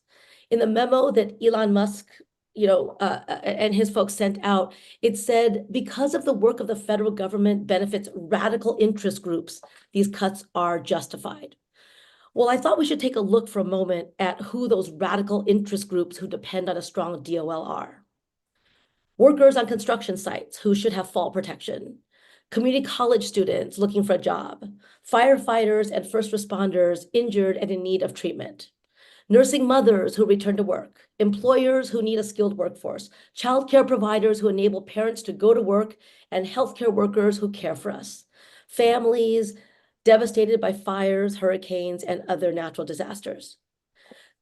In the memo that Elon Musk, and his folks sent out, it said, because of the work of the federal government benefits radical interest groups, these cuts are justified. Well, I thought we should take a look for a moment at who those radical interest groups who depend on a strong DOL are. Workers on construction sites who should have fall protection, community college students looking for a job, firefighters and first responders injured and in need of treatment, nursing mothers who return to work, employers who need a skilled workforce, childcare providers who enable parents to go to work, and healthcare workers who care for us, families devastated by fires, hurricanes, and other natural disasters.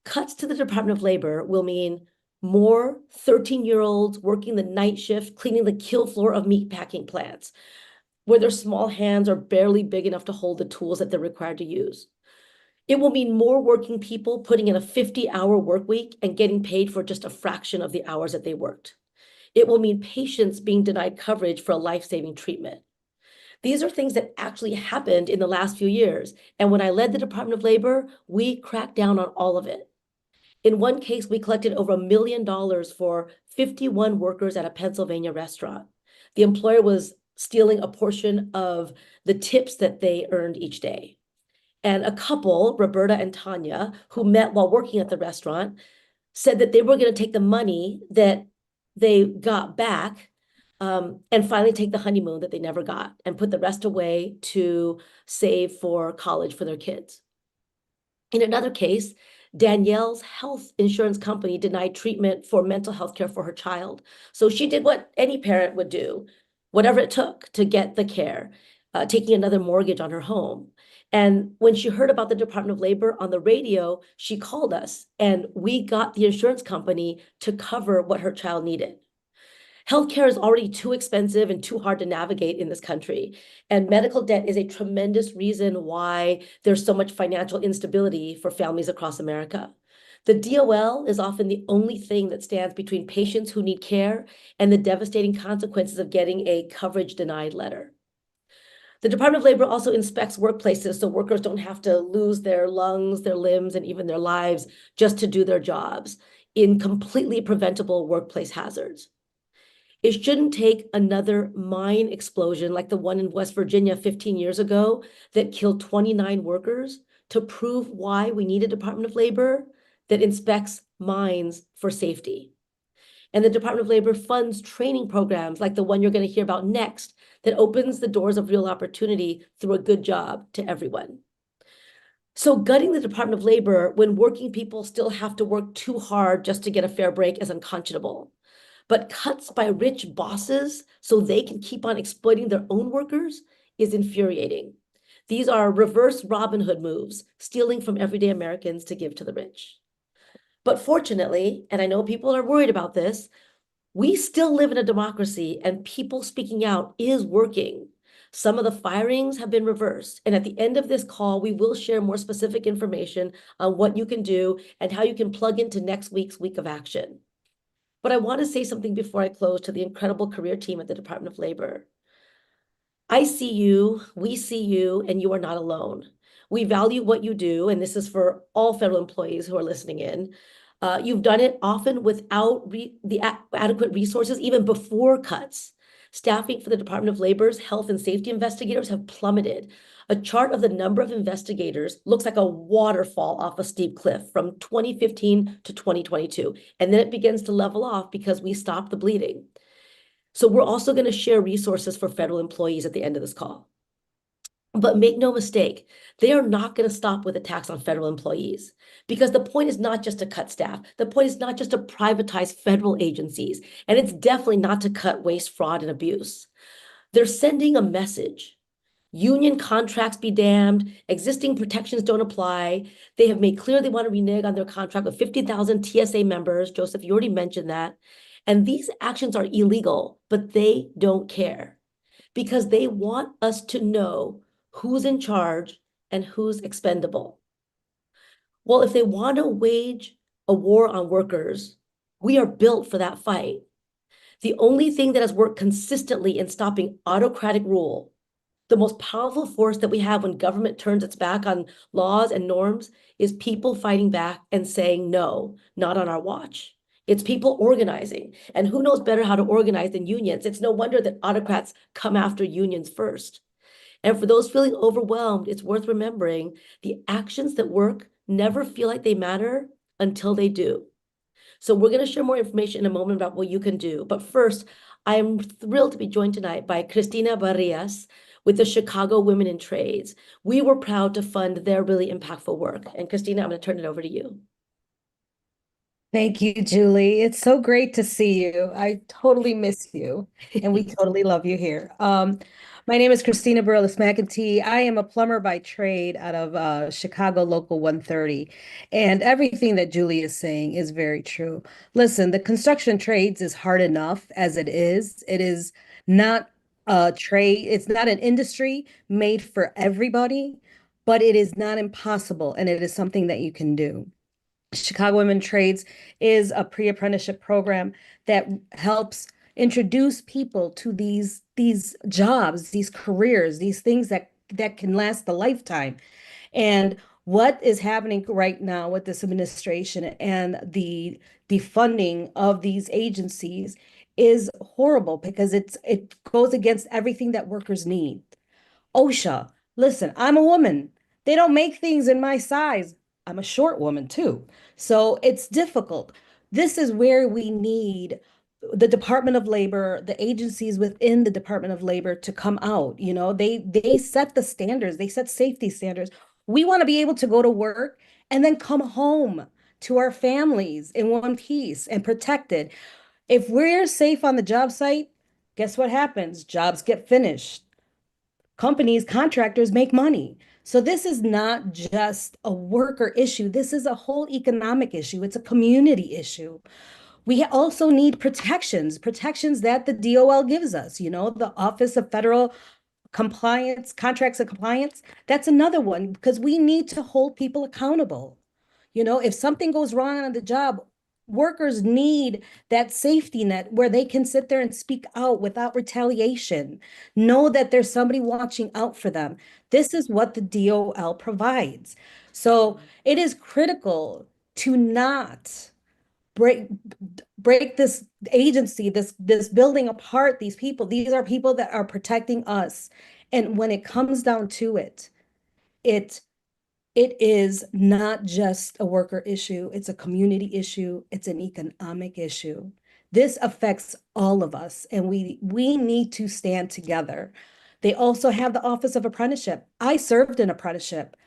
Cuts to the Department of Labor will mean more 13-year-olds working the night shift, cleaning the kill floor of meatpacking plants, where their small hands are barely big enough to hold the tools that they're required to use. It will mean more working people putting in a 50-hour work week and getting paid for just a fraction of the hours that they worked. It will mean patients being denied coverage for a life-saving treatment. These are things that actually happened in the last few years. And when I led the Department of Labor, we cracked down on all of it. In one case, we collected over $1 million for 51 workers at a Pennsylvania restaurant. The employer was stealing a portion of the tips that they earned each day. And a couple, Roberta and Tanya, who met while working at the restaurant, said that they were going to take the money that they got back and finally take the honeymoon that they never got and put the rest away to save for college for their kids. In another case, Danielle's health insurance company denied treatment for mental health care for her child. So she did what any parent would do, whatever it took to get the care, taking another mortgage on her home. And when she heard about the Department of Labor on the radio, she called us and we got the insurance company to cover what her child needed. Healthcare is already too expensive and too hard to navigate in this country. And medical debt is a tremendous reason why there's so much financial instability for families across America. The DOL is often the only thing that stands between patients who need care and the devastating consequences of getting a coverage denied letter. The Department of Labor also inspects workplaces so workers don't have to lose their lungs, their limbs, and even their lives just to do their jobs in completely preventable workplace hazards. It shouldn't take another mine explosion like the one in West Virginia 15 years ago that killed 29 workers to prove why we need a Department of Labor that inspects mines for safety. And the Department of Labor funds training programs like the one you're going to hear about next that opens the doors of real opportunity through a good job to everyone. So gutting the Department of Labor when working people still have to work too hard just to get a fair break is unconscionable. But cuts by rich bosses so they can keep on exploiting their own workers is infuriating. These are reverse Robin Hood moves, stealing from everyday Americans to give to the rich. But fortunately, and I know people are worried about this, we still live in a democracy and people speaking out is working. Some of the firings have been reversed. And at the end of this call, we will share more specific information on what you can do and how you can plug into next week's week of action. But I want to say something before I close to the incredible career team at the Department of Labor. I see you, we see you, and you are not alone. We value what you do, and this is for all federal employees who are listening in. You've done it often without the adequate resources, even before cuts. Staffing for the Department of Labor's health and safety investigators have plummeted. A chart of the number of investigators looks like a waterfall off a steep cliff from 2015 to 2022. And then it begins to level off because we stopped the bleeding. So we're also going to share resources for federal employees at the end of this call. But make no mistake, they are not going to stop with attacks on federal employees because the point is not just to cut staff. The point is not just to privatize federal agencies. And it's definitely not to cut waste, fraud, and abuse. They're sending a message. Union contracts be damned. Existing protections don't apply. They have made clear they want to renege on their contract with 50,000 TSA members. Joseph, you already mentioned that. And these actions are illegal, but they don't care because they want us to know who's in charge and who's expendable. Well, if they want to wage a war on workers, we are built for that fight. The only thing that has worked consistently in stopping autocratic rule, the most powerful force that we have when government turns its back on laws and norms, is people fighting back and saying, no, not on our watch. It's people organizing. And who knows better how to organize than unions? It's no wonder that autocrats come after unions first. And for those feeling overwhelmed, it's worth remembering the actions that work never feel like they matter until they do. So we're going to share more information in a moment about what you can do. But first, I am thrilled to be joined tonight by Cristina Barrias with the Chicago Women in Trades. We were proud to fund their really impactful work. And Cristina, I'm going to turn it over to you. Thank you, Julie. It's so great to see you. I totally miss you, and we totally love you here. My name is Christina Burles McEntee. I am a plumber by trade out of Chicago Local 130, and everything that Julie is saying is very true. Listen, the construction trades is hard enough as it is. It is not a trade. It's not an industry made for everybody, but it is not impossible, and it is something that you can do. Chicago Women Trades is a pre-apprenticeship program that helps introduce people to these jobs, these careers, these things that can last a lifetime. And what is happening right now with this administration and the funding of these agencies is horrible because it goes against everything that workers need. OSHA, listen, I'm a woman. They don't make things in my size. I'm a short woman too. So it's difficult. This is where we need the Department of Labor, the agencies within the Department of Labor to come out. You know, they set the standards, they set safety standards. We want to be able to go to work and then come home to our families in one piece and protected. If we're safe on the job site, guess what happens? Jobs get finished. Companies, contractors make money. So this is not just a worker issue. This is a whole economic issue. It's a community issue. We also need protections that the DOL gives us, you know, the Office of Federal Compliance, Contracts and Compliance. That's another one because we need to hold people accountable. You know, if something goes wrong on the job, workers need that safety net where they can sit there and speak out without retaliation, know that there's somebody watching out for them. This is what the DOL provides. So it is critical to not break this agency, this building apart, these people. These are people that are protecting us. And when it comes down to it, it is not just a worker issue, it's a community issue, it's an economic issue. This affects all of us, and we need to stand together. They also have the Office of Apprenticeship. I served in apprenticeship.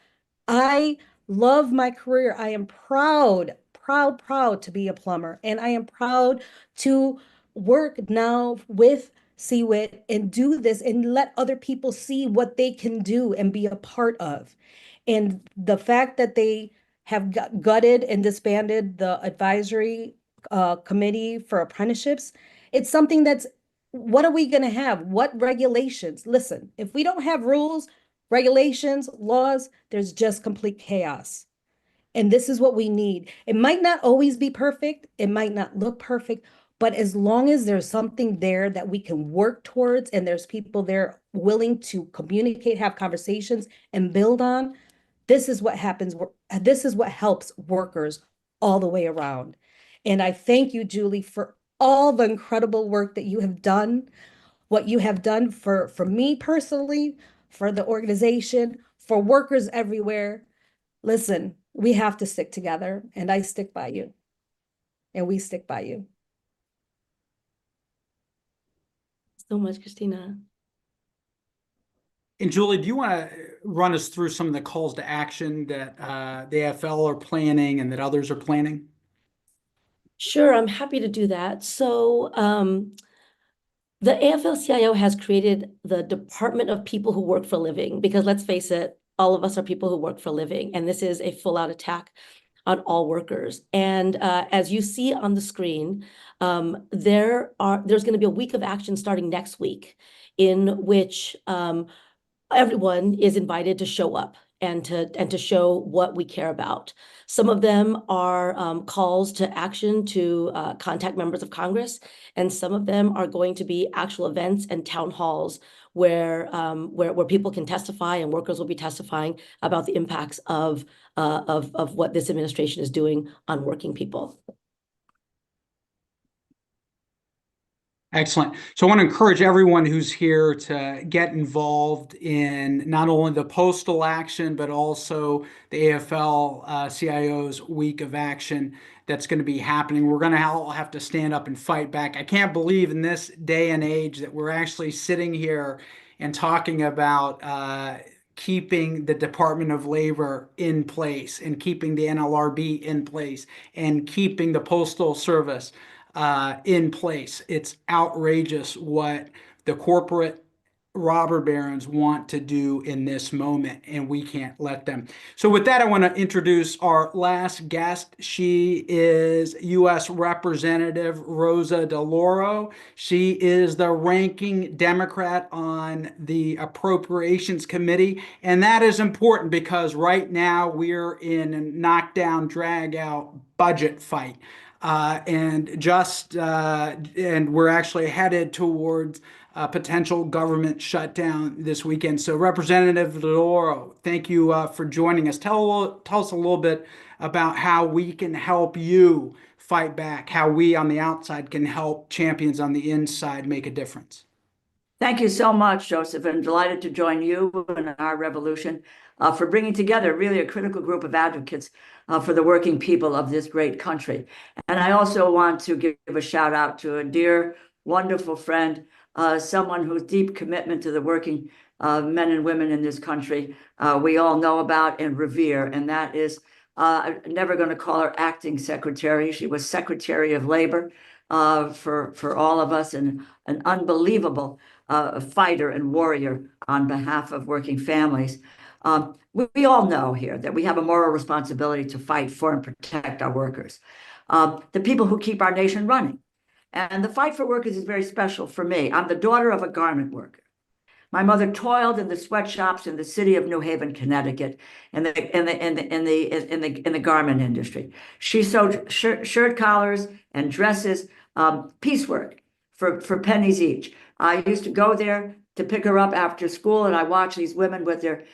I love my career. I am proud to be a plumber, and I am proud to work now with CWIT and do this and let other people see what they can do and be a part of. And the fact that they have gutted and disbanded the advisory committee for apprenticeships, it's something that's, what are we going to have? What regulations? Listen, if we don't have rules, regulations, laws, there's just complete chaos. And this is what we need. It might not always be perfect. It might not look perfect, but as long as there's something there that we can work towards and there's people there willing to communicate, have conversations, and build on, this is what happens. This is what helps workers all the way around. And I thank you, Julie, for all the incredible work that you have done, what you have done for me personally, for the organization, for workers everywhere. Listen, we have to stick together, and I stick by you, and we stick by you. So much, Christina. And Julie, do you want to run us through some of the calls to action that the AFL are planning and that others are planning? Sure, I'm happy to do that. So the AFL-CIO has created the Department of People Who Work for a Living, because let's face it, all of us are people who work for a living, and this is a full-out attack on all workers. And as you see on the screen, there's going to be a week of action starting next week, in which everyone is invited to show up and to show what we care about. Some of them are calls to action to contact members of Congress, and some of them are going to be actual events and town halls where people can testify, and workers will be testifying about the impacts of what this administration is doing on working people. Excellent. So I want to encourage everyone who's here to get involved in not only the postal action, but also the AFL-CIO's week of action that's going to be happening. We're going to all have to stand up and fight back. I can't believe in this day and age that we're actually sitting here and talking about keeping the Department of Labor in place and keeping the NLRB in place and keeping the Postal Service in place. It's outrageous what the corporate robber barons want to do in this moment, and we can't let them. So with that, I want to introduce our last guest. She is U.S. Representative Rosa DeLauro. She is the ranking Democrat on the Appropriations Committee, and that is important because right now we're in a knockdown, drag-out budget fight. and we're actually headed towards a potential government shutdown this weekend. So Representative Deloro, thank you for joining us. Tell us a little bit about how we can help you fight back, how we on the outside can help champions on the inside make a difference. Thank you so much, Joseph. I'm delighted to join you and our revolution for bringing together really a critical group of advocates for the working people of this great country. And I also want to give a shout out to a dear, wonderful friend, someone whose deep commitment to the working men and women in this country we all know about and revere, and that is I'm never going to call her acting secretary. She was Secretary of Labor for all of us, and an unbelievable fighter and warrior on behalf of working families. We all know here that we have a moral responsibility to fight for and protect our workers, the people who keep our nation running. And the fight for workers is very special for me. I'm the daughter of a garment worker. My mother toiled in the sweatshops in the city of New Haven, Connecticut, in the garment industry. She sewed shirt collars and dresses, piecework for pennies each. I used to go there to pick her up after school, and I watched these women with their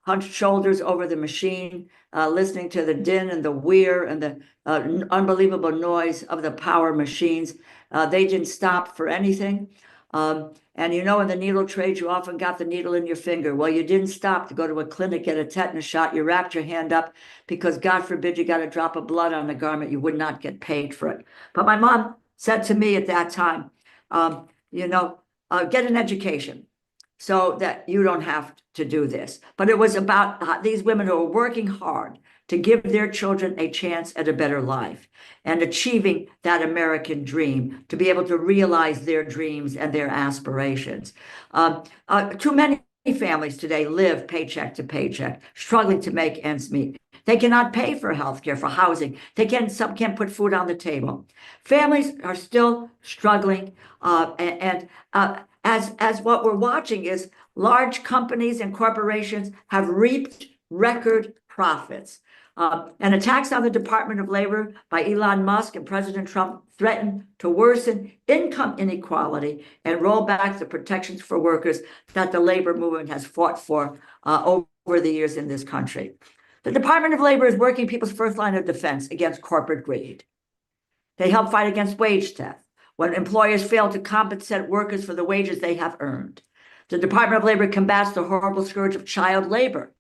hunched shoulders over the machine, listening to the din and the whir and the unbelievable noise of the power machines. They didn't stop for anything. And in the needle trade, you often got the needle in your finger. Well, you didn't stop to go to a clinic, get a tetanus shot. You wrapped your hand up because, God forbid, you got a drop of blood on the garment. You would not get paid for it. But my mom said to me at that time, get an education so that you don't have to do this. But it was about these women who are working hard to give their children a chance at a better life and achieving that American dream, to be able to realize their dreams and their aspirations. Too many families today live paycheck to paycheck, struggling to make ends meet. They cannot pay for healthcare, for housing. Some can't put food on the table. Families are still struggling, as what we're watching is large companies and corporations have reaped record profits. And attacks on the Department of Labor by Elon Musk and President Trump threaten to worsen income inequality and roll back the protections for workers that the labor movement has fought for over the years in this country. The Department of Labor is working people's first line of defense against corporate greed. They help fight against wage theft when employers fail to compensate workers for the wages they have earned. The Department of Labor combats the horrible scourge of child labor.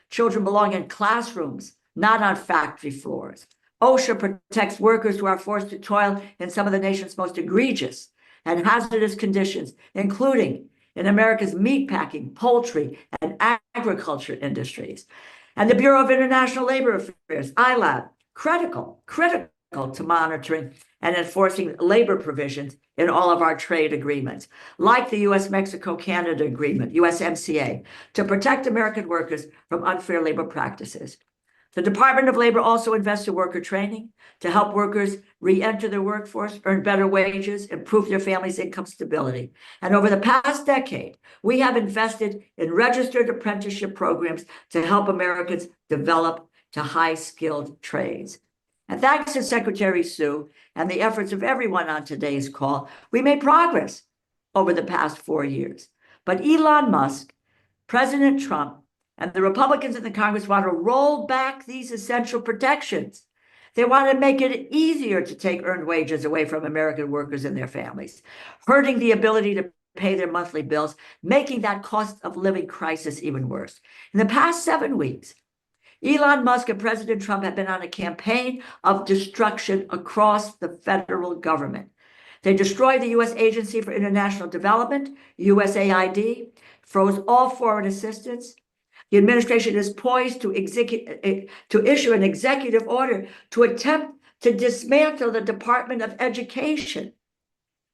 Children belong in classrooms, not on factory floors. OSHA protects workers who are forced to toil in some of the nation's most egregious and hazardous conditions, including in America's meatpacking, poultry, and agriculture industries. And the Bureau of International Labor Affairs, ILAB, critical to monitoring and enforcing labor provisions in all of our trade agreements, like the U.S.-Mexico-Canada Agreement, USMCA, to protect American workers from unfair labor practices. The Department of Labor also invests in worker training to help workers re-enter their workforce, earn better wages, improve their family's income stability. And over the past decade, we have invested in registered apprenticeship programs to help Americans develop to high-skilled trades. And thanks to Secretary Sue and the efforts of everyone on today's call, we made progress over the past 4 years. But Elon Musk, President Trump, and the Republicans in the Congress want to roll back these essential protections. They want to make it easier to take earned wages away from American workers and their families, hurting the ability to pay their monthly bills, making that cost of living crisis even worse. In the past 7 weeks, Elon Musk and President Trump have been on a campaign of destruction across the federal government. They destroyed the U.S. Agency for International Development, USAID, froze all foreign assistance. The administration is poised to issue an executive order to attempt to dismantle the Department of Education.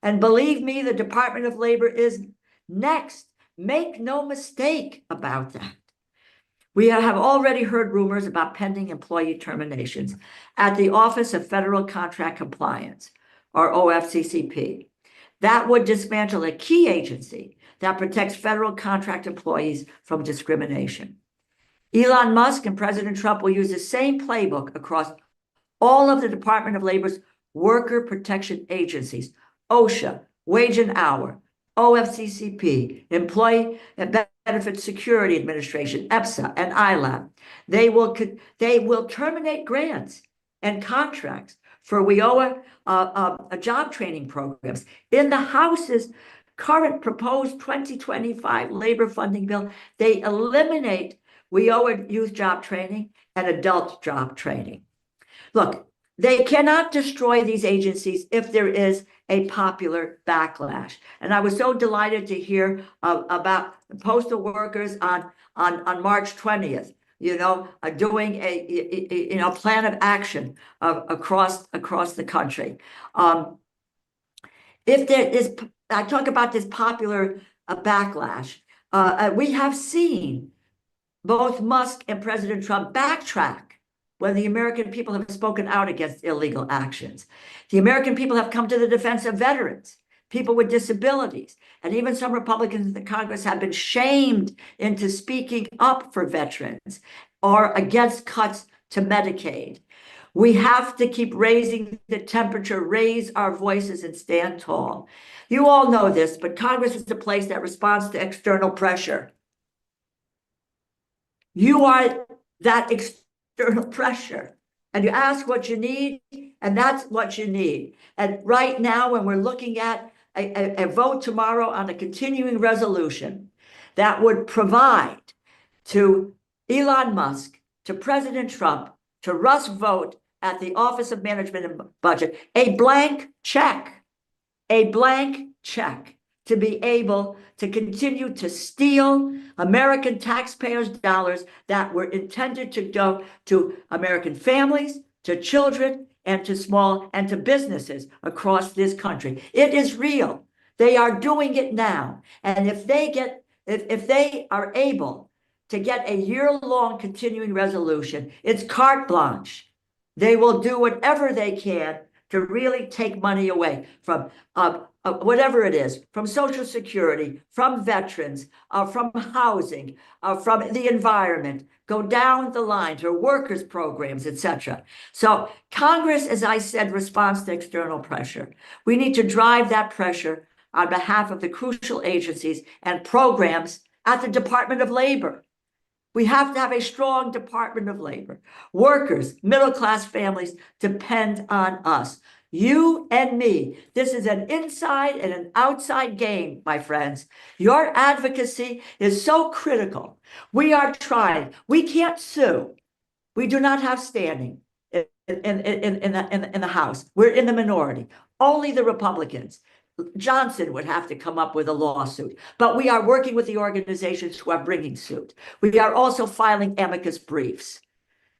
And believe me, the Department of Labor is next. Make no mistake about that. We have already heard rumors about pending employee terminations at the Office of Federal Contract Compliance, or OFCCP. That would dismantle a key agency that protects federal contract employees from discrimination. Elon Musk and President Trump will use the same playbook across all of the Department of Labor's worker protection agencies, OSHA, Wage and Hour, OFCCP, Employee Benefit Security Administration, EPSA, and ILAB. They will terminate grants and contracts for WIOA job training programs. In the House's current proposed 2025 labor funding bill, they eliminate WIOA youth job training and adult job training. Look, they cannot destroy these agencies if there is a popular backlash. And I was so delighted to hear about postal workers on March 20th, doing a plan of action across the country. If there is, I talk about this popular backlash, we have seen both Musk and President Trump backtrack when the American people have spoken out against illegal actions. The American people have come to the defense of veterans, people with disabilities, and even some Republicans in the Congress have been shamed into speaking up for veterans or against cuts to Medicaid. We have to keep raising the temperature, raise our voices, and stand tall. You all know this, but Congress is the place that responds to external pressure. You are that external pressure, and you ask what you need, and that's what you need. And right now, when we're looking at a vote tomorrow on a continuing resolution that would provide to Elon Musk, to President Trump, to Russ Vought at the Office of Management and Budget, a blank check to be able to continue to steal American taxpayers' dollars that were intended to go to American families, to children, and to small and to businesses across this country. It is real. They are doing it now. And if they are able to get a year-long continuing resolution, it's carte blanche. They will do whatever they can to really take money away from whatever it is, from Social Security, from veterans, from housing, from the environment, go down the line to workers' programs, etc. So Congress, as I said, responds to external pressure. We need to drive that pressure on behalf of the crucial agencies and programs at the Department of Labor. We have to have a strong Department of Labor. Workers, middle-class families depend on us. You and me. This is an inside and an outside game, my friends. Your advocacy is so critical. We are trying. We can't sue. We do not have standing in the House. We're in the minority. Only the Republicans. Johnson would have to come up with a lawsuit, but we are working with the organizations who are bringing suit. We are also filing amicus briefs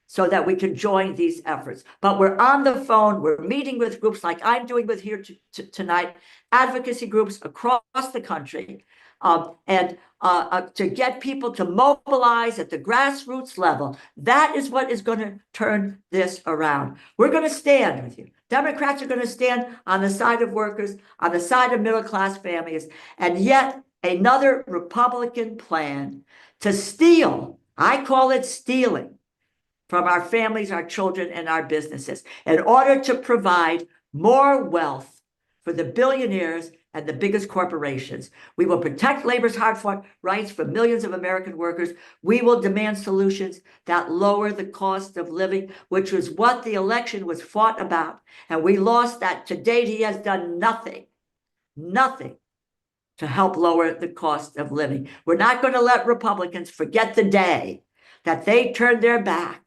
so that we can join these efforts. But we're on the phone, we're meeting with groups like I'm doing with here tonight, advocacy groups across the country, and to get people to mobilize at the grassroots level. That is what is going to turn this around. We're going to stand with you. Democrats are going to stand on the side of workers, on the side of middle-class families, and yet another Republican plan to steal, I call it stealing, from our families, our children, and our businesses in order to provide more wealth for the billionaires and the biggest corporations. We will protect labor's hard-fought rights for millions of American workers. We will demand solutions that lower the cost of living, which was what the election was fought about. And we lost that. To date, he has done nothing to help lower the cost of living. We're not going to let Republicans forget the day that they turned their back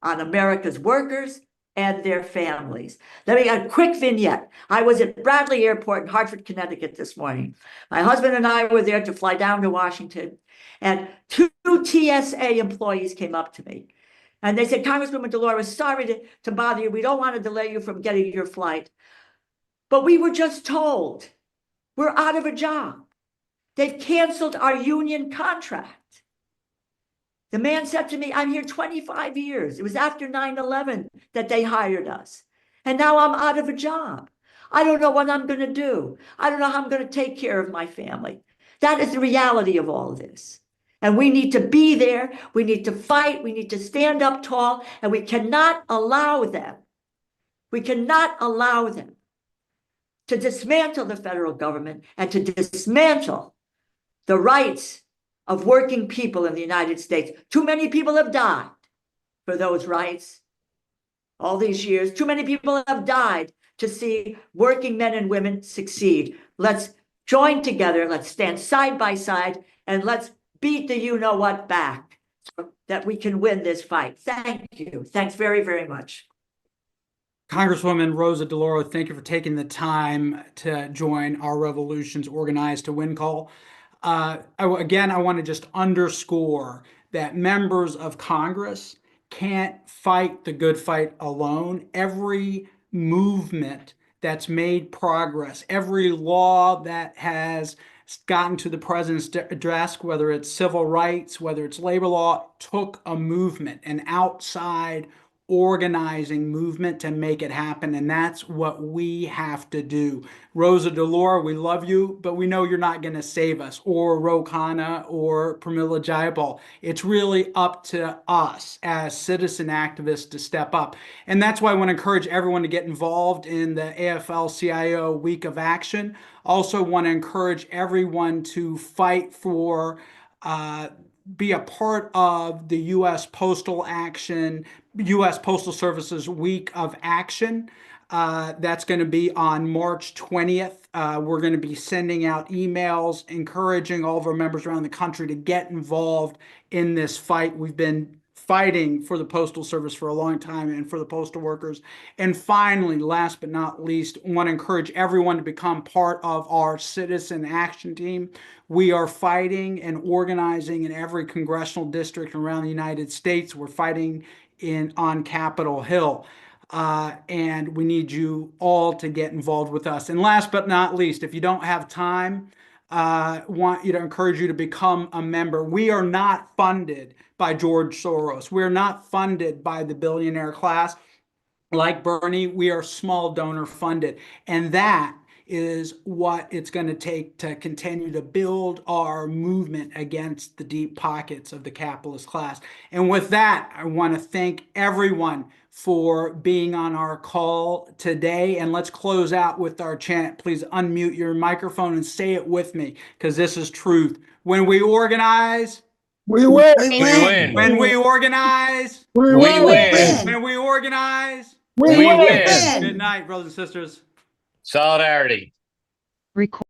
on America's workers and their families. Let me a quick vignette. I was at Bradley Airport in Hartford, Connecticut this morning. My husband and I were there to fly down to Washington, and two TSA employees came up to me. And they said, Congresswoman Dolores, sorry to bother you. We don't want to delay you from getting your flight. But we were just told we're out of a job. They've canceled our union contract. The man said to me, I'm here 25 years. It was after 9/11 that they hired us. And now I'm out of a job. I don't know what I'm going to do. I don't know how I'm going to take care of my family. That is the reality of all of this. And we need to be there. We need to fight. We need to stand up tall. And we cannot allow them We cannot allow them to dismantle the federal government and to dismantle the rights of working people in the United States. Too many people have died for those rights all these years. Too many people have died to see working men and women succeed. Let's join together. Let's stand side by side, and let's beat the you-know-what back so that we can win this fight. Thank you. Thanks very, very much. Congresswoman Rosa DeLauro, thank you for taking the time to join Our Revolution's Organized to Win call. Again, I want to just underscore that members of Congress can't fight the good fight alone. Every movement that's made progress, every law that has gotten to the president's desk, whether it's civil rights, whether it's labor law, took a movement, an outside organizing movement to make it happen. And that's what we have to do. Rosa DeLauro, we love you, but we know you're not going to save us, or Ro Khanna or Pramila Jayapal. It's really up to us as citizen activists to step up. And that's why I want to encourage everyone to get involved in the AFL-CIO Week of Action. Also want to encourage everyone to fight for be a part of the U.S. Postal Service's Week of Action. That's going to be on March 20th. We're going to be sending out emails encouraging all of our members around the country to get involved in this fight. We've been fighting for the Postal Service for a long time and for the postal workers. And finally, last but not least, I want to encourage everyone to become part of our citizen action team. We are fighting and organizing in every congressional district around the United States. We're fighting on Capitol Hill. And we need you all to get involved with us. And last but not least, if you don't have time, want you to encourage you to become a member. We are not funded by George Soros. We're not funded by the billionaire class. Like Bernie, we are small donor funded. And that is what it's going to take to continue to build our movement against the deep pockets of the capitalist class. And with that, I want to thank everyone for being on our call today. And let's close out with our chant. Please unmute your microphone and say it with me, because this is truth. When we organize, we win. We win. when we organize, We win. when we organize, We win. Good night, brothers and sisters. Solidarity. Record.